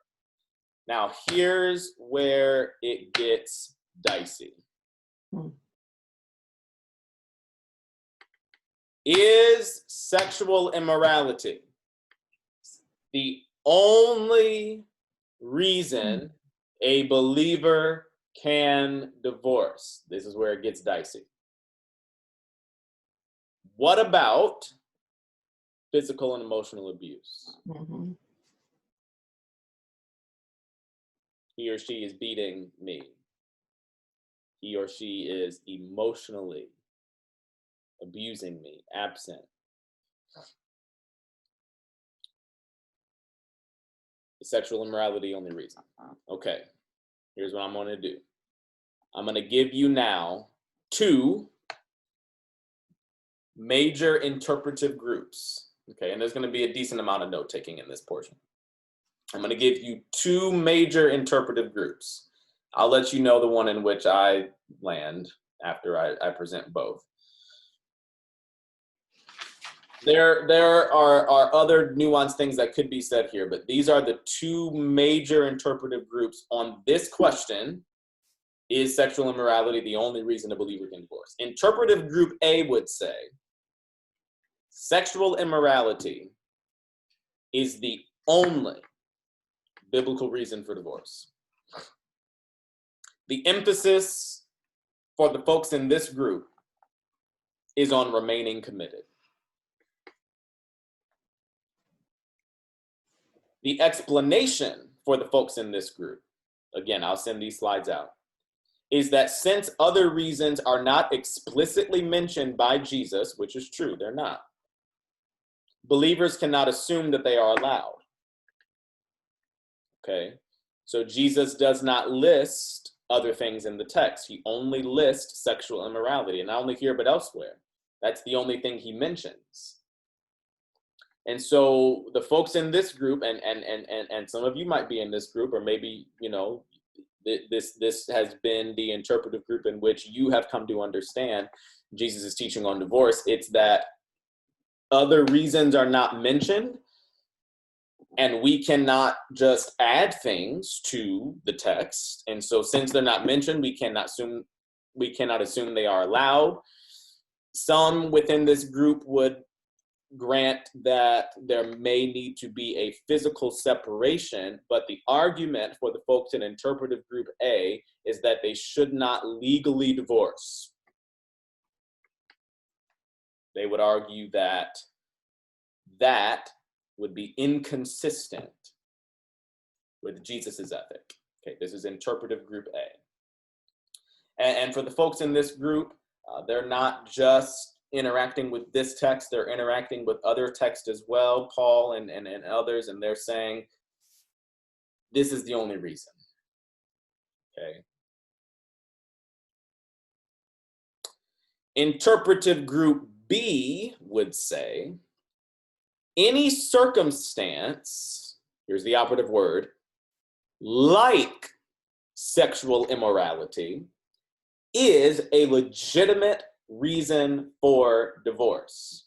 Now, here's where it gets dicey. Is sexual immorality the only reason a believer can divorce? This is where it gets dicey. What about physical and emotional abuse? Mm-hmm. He or she is beating me. He or she is emotionally abusing me, absent. Is sexual immorality the only reason? Okay, here's what I'm going to do. I'm going to give you now two major interpretive groups. Okay, and there's going to be a decent amount of note taking in this portion. I'm going to give you two major interpretive groups. I'll let you know the one in which I land after I present both. There are other nuanced things that could be said here, but these are the two major interpretive groups on this question: is sexual immorality the only reason a believer can divorce? Interpretive group A would say sexual immorality is the only biblical reason for divorce. The emphasis for the folks in this group is on remaining committed. The explanation for the folks in this group, again, I'll send these slides out, is that since other reasons are not explicitly mentioned by Jesus, which is true, they're not, believers cannot assume that they are allowed. Okay, so Jesus does not list other things in the text. He only lists sexual immorality, and not only here, but elsewhere. That's the only thing he mentions. And so the folks in this group, and some of you might be in this group, or maybe, you know, this has been the interpretive group in which you have come to understand Jesus' teaching on divorce. It's that other reasons are not mentioned, and we cannot just add things to the text. And so since they're not mentioned, we cannot assume they are allowed. Some within this group would grant that there may need to be a physical separation, but the argument for the folks in interpretive group A is that they should not legally divorce. They would argue that that would be inconsistent with Jesus's ethic. Okay, this is interpretive group A. And for the folks in this group, they're not just interacting with this text, they're interacting with other texts as well, Paul and others, and they're saying this is the only reason. Okay. Interpretive group B would say any circumstance, here's the operative word, like sexual immorality, is a legitimate reason for divorce.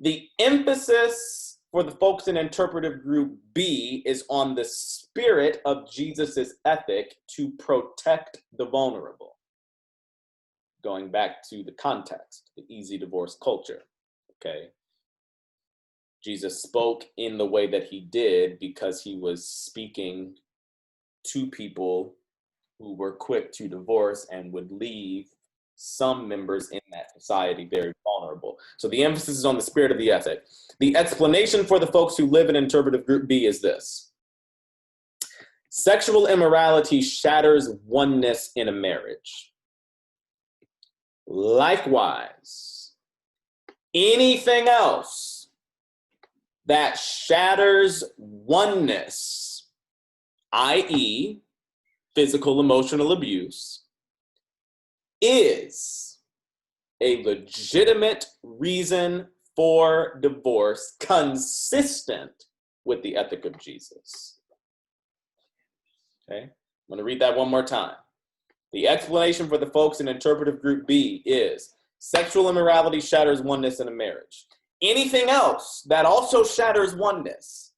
The emphasis for the folks in interpretive group B is on the spirit of Jesus's ethic to protect the vulnerable. going back to the context, the easy divorce culture, okay? Jesus spoke in the way that he did because he was speaking to people who were quick to divorce and would leave some members in that society very vulnerable. So the emphasis is on the spirit of the ethic. The explanation for the folks who live in interpretive group B is this: sexual immorality shatters oneness in a marriage. Likewise, anything else that shatters oneness, i.e., physical, emotional abuse, is a legitimate reason for divorce consistent with the ethic of Jesus. Okay, I'm going to read that one more time. The explanation for the folks in interpretive group B is sexual immorality shatters oneness in a marriage. Anything else that also shatters oneness,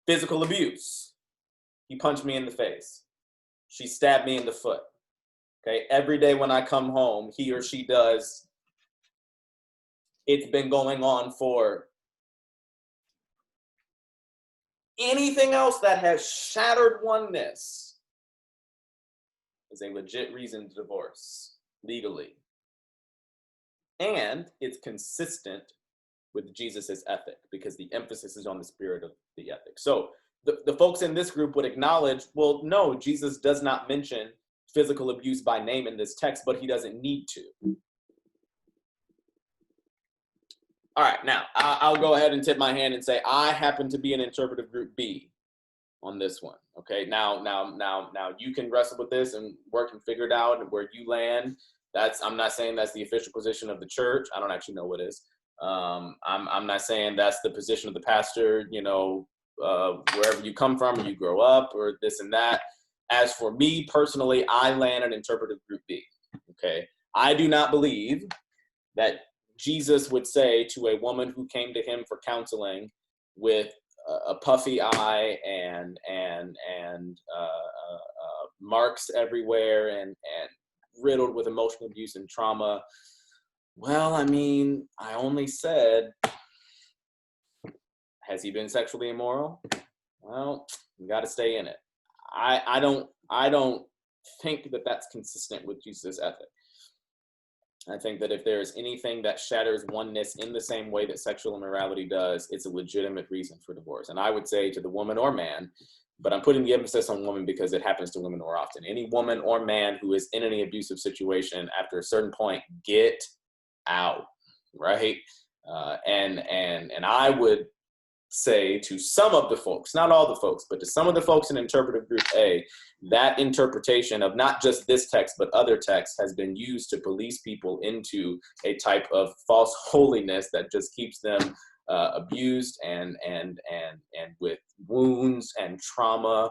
physical abuse. He punched me in the face. She stabbed me in the foot. Okay, every day when I come home, he or she does. It's been going on for anything else that has shattered oneness is a legit reason to divorce legally. And it's consistent with Jesus's ethic because the emphasis is on the spirit of the ethic. So the folks in this group would acknowledge, well, no, Jesus does not mention physical abuse by name in this text, but he doesn't need to. All right, now I'll go ahead and tip my hand and say I happen to be in interpretive group B on this one. Okay, now you can wrestle with this and work and figure it out and where you land. I'm not saying that's the official position of the church. I don't actually know what is. I'm not saying that's the position of the pastor, wherever you come from or you grow up or this and that. As for me personally, I land in interpretive group B. Okay, I do not believe that Jesus would say to a woman who came to him for counseling with a puffy eye and marks everywhere and riddled with emotional abuse and trauma. Well, I mean, I only said, has he been sexually immoral? Well, you got to stay in it. I don't think that that's consistent with Jesus' ethic. I think that if there's anything that shatters oneness in the same way that sexual immorality does, it's a legitimate reason for divorce. And I would say to the woman or man, but I'm putting the emphasis on woman because it happens to women more often. Any woman or man who is in any abusive situation, after a certain point, get out, right? And I would say to some of the folks, not all the folks, but to some of the folks in interpretive group A, that interpretation of not just this text, but other texts has been used to police people into a type of false holiness that just keeps them abused and with wounds and trauma.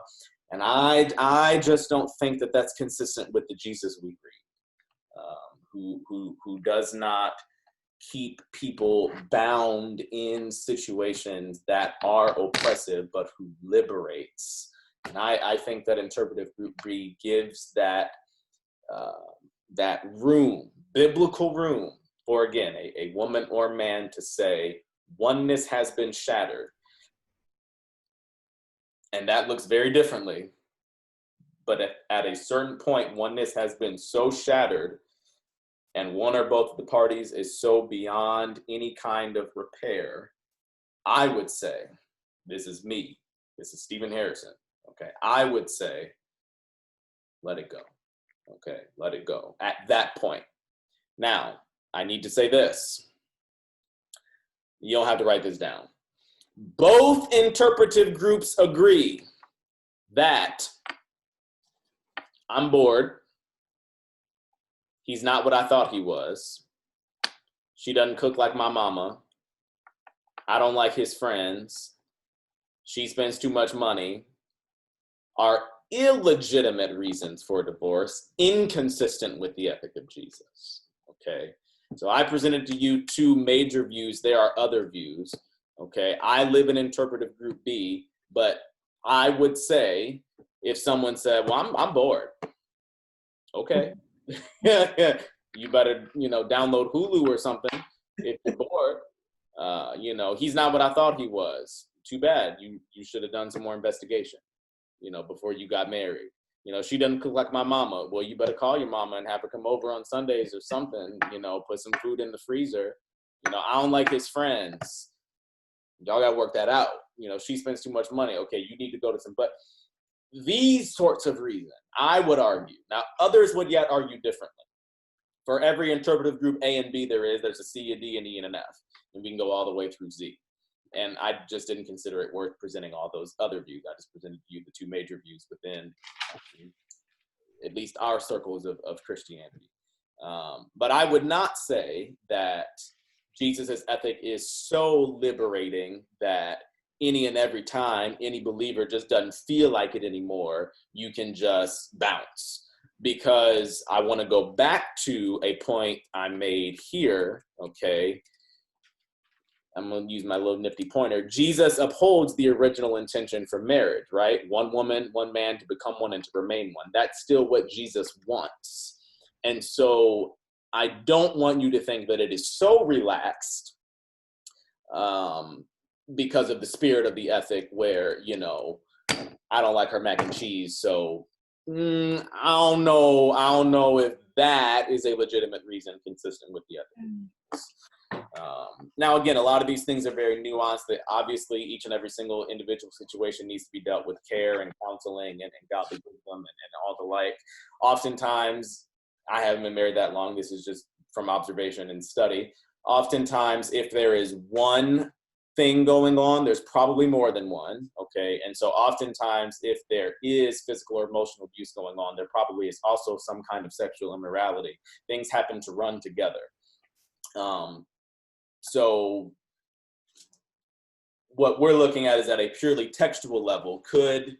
And I just don't think that that's consistent with the Jesus we read, who does not keep people bound in situations that are oppressive, but who liberates. And I think that interpretive group B gives that room, biblical room, for again, a woman or man to say, oneness has been shattered. And that looks very differently. But at a certain point, oneness has been so shattered and one or both of the parties is so beyond any kind of repair, I would say, this is me, this is Stephen Harrison, okay, I would say, let it go, okay, let it go at that point. Now, I need to say this. You don't have to write this down. Both interpretive groups agree that I'm bored. He's not what I thought he was. She doesn't cook like my mama. I don't like his friends. She spends too much money. Are illegitimate reasons for divorce, inconsistent with the ethic of Jesus. Okay, so I presented to you two major views. There are other views. Okay, I live in interpretive group B, but I would say if someone said, well, I'm bored. Okay. Yeah. you better, download Hulu or something if you're bored. He's not what I thought he was. Too bad. You should have done some more investigation, before you got married. She doesn't cook like my mama. Well, you better call your mama and have her come over on Sundays or something, put some food in the freezer. I don't like his friends. Y'all got to work that out. She spends too much money. Okay, you need to go to some, but these sorts of reasons, I would argue. Now, others would yet argue differently. For every interpretive group A and B there's a C, a D, an E, and an F. And we can go all the way through Z. And I just didn't consider it worth presenting all those other views. I just presented you the two major views within at least our circles of Christianity. But I would not say that Jesus' ethic is so liberating that any and every time any believer just doesn't feel like it anymore, you can just bounce. Because I want to go back to a point I made here, okay? I'm going to use my little nifty pointer. Jesus upholds the original intention for marriage, right? One woman, one man to become one and to remain one. That's still what Jesus wants. And so I don't want you to think that it is so relaxed because of the spirit of the ethic where, I don't like her mac and cheese, so I don't know if that is a legitimate reason consistent with the ethic. Now, again, a lot of these things are very nuanced. That obviously each and every single individual situation needs to be dealt with care and counseling and godly wisdom and all the like. Oftentimes, I haven't been married that long. This is just from observation and study. Oftentimes, if there is one thing going on, there's probably more than one, okay? And so oftentimes, if there is physical or emotional abuse going on, there probably is also some kind of sexual immorality. Things happen to run together. So what we're looking at is at a purely textual level. Could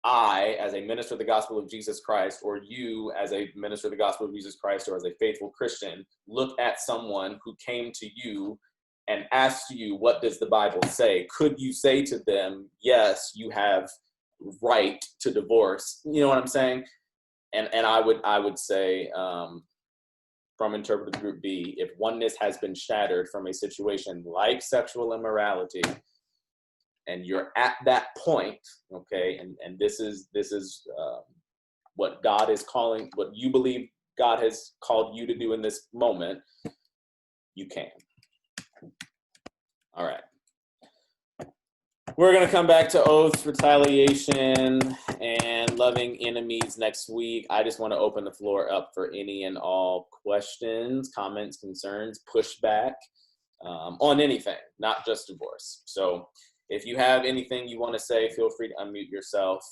I, as a minister of the gospel of Jesus Christ, or you as a minister of the gospel of Jesus Christ, or as a faithful Christian, look at someone who came to you and asked you, what does the Bible say? Could you say to them, yes, you have right to divorce? You know what I'm saying? And I would say, from interpretive group B, if oneness has been shattered from a situation like sexual immorality, and you're at that point, okay, and this is what God is calling, what you believe God has called you to do in this moment, you can. All right. We're going to come back to oaths, retaliation, and loving enemies next week. I just want to open the floor up for any and all questions, comments, concerns, pushback on anything, not just divorce. So if you have anything you want to say, feel free to unmute yourself.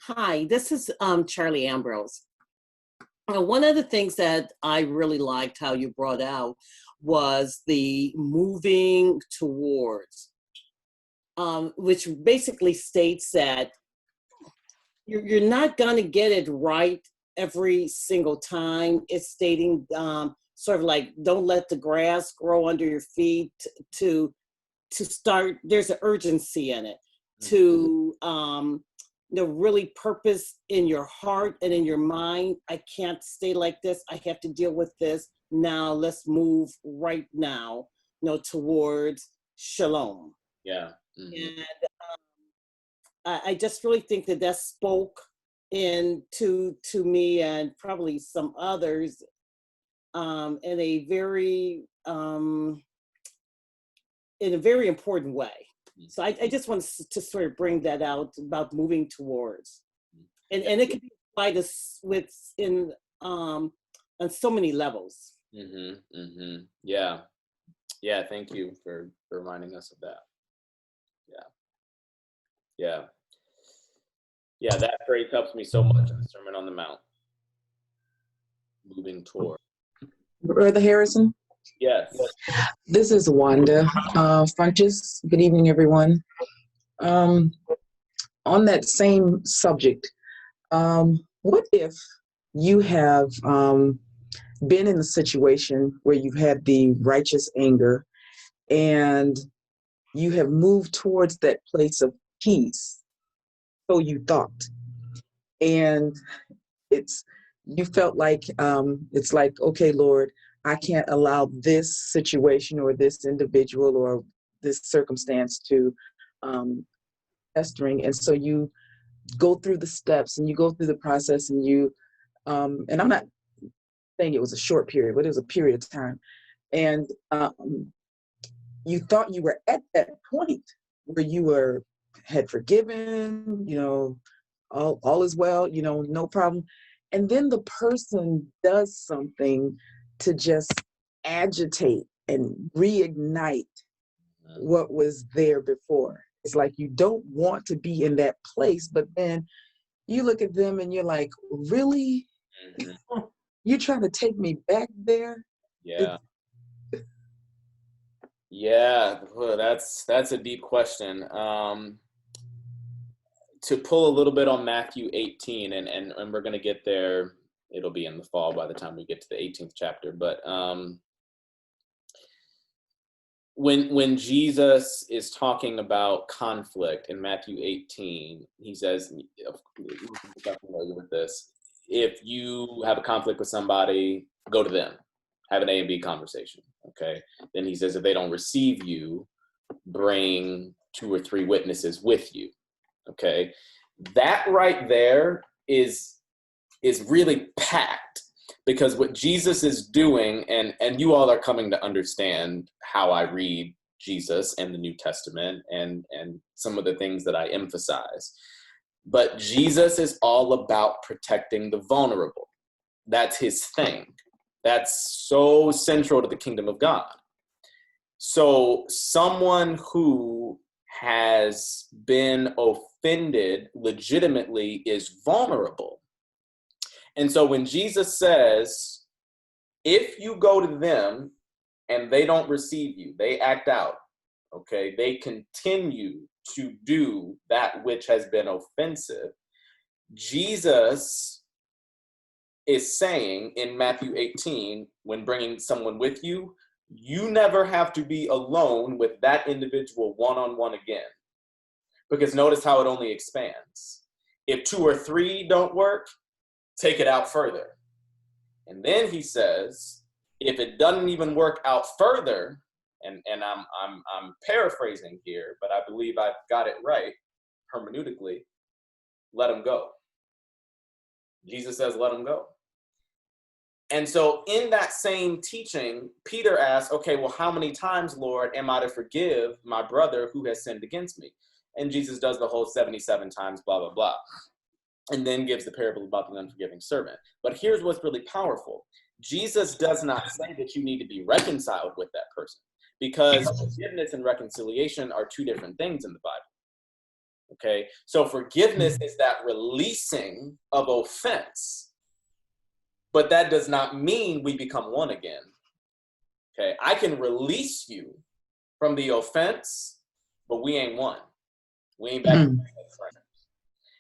Hi, this is Charlie Ambrose. One of the things that I really liked how you brought out was the moving towards, which basically states that you're not going to get it right every single time. It's stating sort of like, don't let the grass grow under your feet to start. There's an urgency in it to really purpose in your heart and in your mind. I can't stay like this. I have to deal with this now. Let's move right now, towards shalom. Yeah. Mm-hmm. And I just really think that spoke to me and probably some others in a very important way. So I just want to sort of bring that out about moving towards, and it can be applied on so many levels. Mm-hmm. Mm-hmm. Yeah. Yeah. Thank you for reminding us of that. Yeah. Yeah. Yeah. That phrase helps me so much in the Sermon on the Mount. Moving toward. Brother Harrison? Yes. This is Wanda Funches. Good evening, everyone. On that same subject, what if you have been in a situation where you've had the righteous anger and you have moved towards that place of peace. So you thought. And you felt like, it's like, okay, Lord, I can't allow this situation or this individual or this circumstance to festering. And so you go through the steps and you go through the process and you, and I'm not saying it was a short period, but it was a period of time. And you thought you were at that point where you had forgiven, all is well, no problem. And then the person does something to just agitate and reignite what was there before. It's like you don't want to be in that place, but then you look at them and you're like, really? Mm-hmm. You're trying to take me back there? Yeah. Yeah, that's a deep question. To pull a little bit on Matthew 18, and we're going to get there. It'll be in the fall by the time we get to the 18th chapter. But when Jesus is talking about conflict in Matthew 18, he says, I'm familiar with this, if you have a conflict with somebody, go to them. Have an A and B conversation, okay? Then he says, if they don't receive you, bring 2 or 3 witnesses with you, okay? That right there is really packed, because what Jesus is doing, and you all are coming to understand how I read Jesus and the New Testament and some of the things that I emphasize. But Jesus is all about protecting the vulnerable. That's his thing. That's so central to the kingdom of God. So someone who has been offended legitimately is vulnerable. And so when Jesus says, if you go to them and they don't receive you, they act out, okay, they continue to do that which has been offensive, Jesus is saying in Matthew 18, when bringing someone with you, you never have to be alone with that individual one-on-one again. Because notice how it only expands. If 2 or 3 don't work, take it out further. And then he says, if it doesn't even work out further, and I'm paraphrasing here, but I believe I've got it right hermeneutically, let them go. Jesus says, let them go. And so in that same teaching, Peter asks, okay, well, how many times, Lord, am I to forgive my brother who has sinned against me? And Jesus does the whole 77 times, blah, blah, blah. And then gives the parable about the unforgiving servant. But here's what's really powerful. Jesus does not say that you need to be reconciled with that person, because forgiveness and reconciliation are 2 different things in the Bible. Okay, so forgiveness is that releasing of offense. But that does not mean we become one again. Okay, I can release you from the offense, but we ain't one. We ain't back to friends.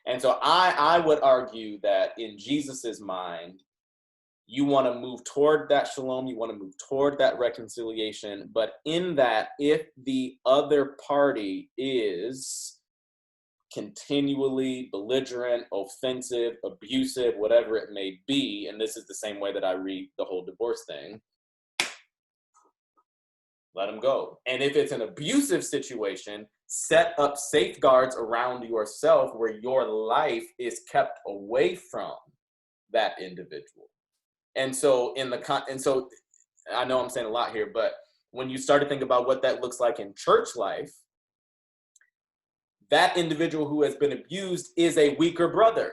And so I would argue that in Jesus's mind, you want to move toward that shalom, you want to move toward that reconciliation, but in that, if the other party is continually belligerent, offensive, abusive, whatever it may be, and this is the same way that I read the whole divorce thing, let them go. And if it's an abusive situation, set up safeguards around yourself where your life is kept away from that individual. And so I know I'm saying a lot here, but when you start to think about what that looks like in church life, that individual who has been abused is a weaker brother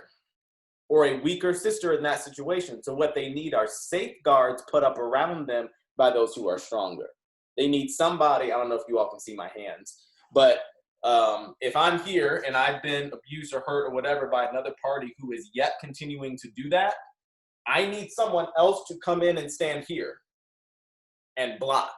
or a weaker sister in that situation. So what they need are safeguards put up around them by those who are stronger. They need somebody, I don't know if you all can see my hands, but if I'm here and I've been abused or hurt or whatever by another party who is yet continuing to do that, I need someone else to come in and stand here and block,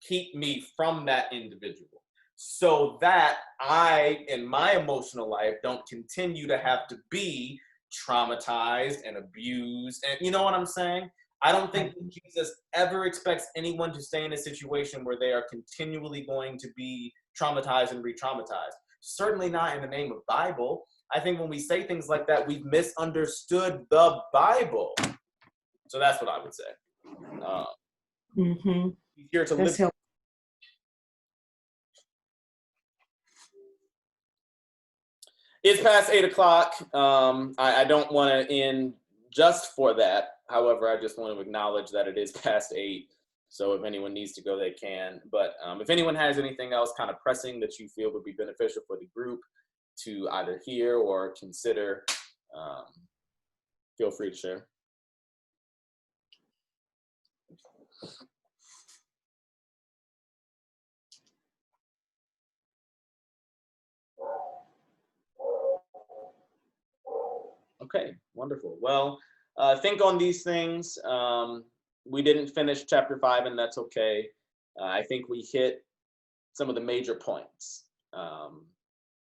keep me from that individual, so that I, in my emotional life, don't continue to have to be traumatized and abused. And you know what I'm saying? I don't think that Jesus ever expects anyone to stay in a situation where they are continually going to be traumatized and re-traumatized. Certainly not in the name of Bible. I think when we say things like that, we've misunderstood the Bible. So that's what I would say. He's here to live. It's past 8 o'clock. I don't want to end just for that. However, I just want to acknowledge that it is past 8. So if anyone needs to go, they can. But if anyone has anything else kind of pressing that you feel would be beneficial for the group to either hear or consider, feel free to share. Okay, wonderful. Well, think on these things. We didn't finish chapter 5, and that's okay. I think we hit some of the major points.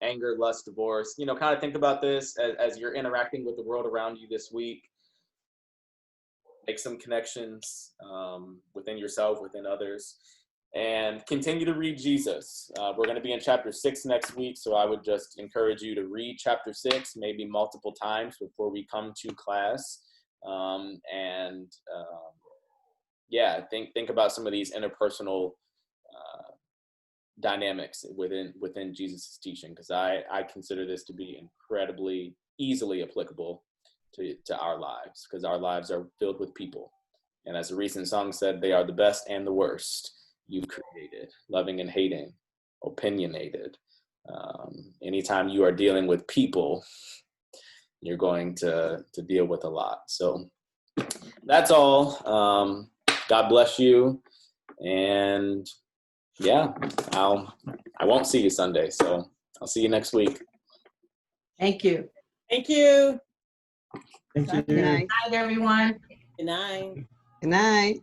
Anger, lust, divorce. You know, kind of think about this as you're interacting with the world around you this week. Make some connections within yourself, within others, and continue to read Jesus. We're going to be in chapter 6 next week, so I would just encourage you to read chapter 6 maybe multiple times before we come to class. Yeah, think about some of these interpersonal dynamics within Jesus' teaching, because I consider this to be incredibly easily applicable to our lives, because our lives are filled with people. And as a recent song said, they are the best and the worst you've created, loving and hating, opinionated. Anytime you are dealing with people, you're going to deal with a lot. So that's all. God bless you. And yeah, I won't see you Sunday, so I'll see you next week. Thank you. Thank you. Thank you. Good night, everyone. Good night. Good night.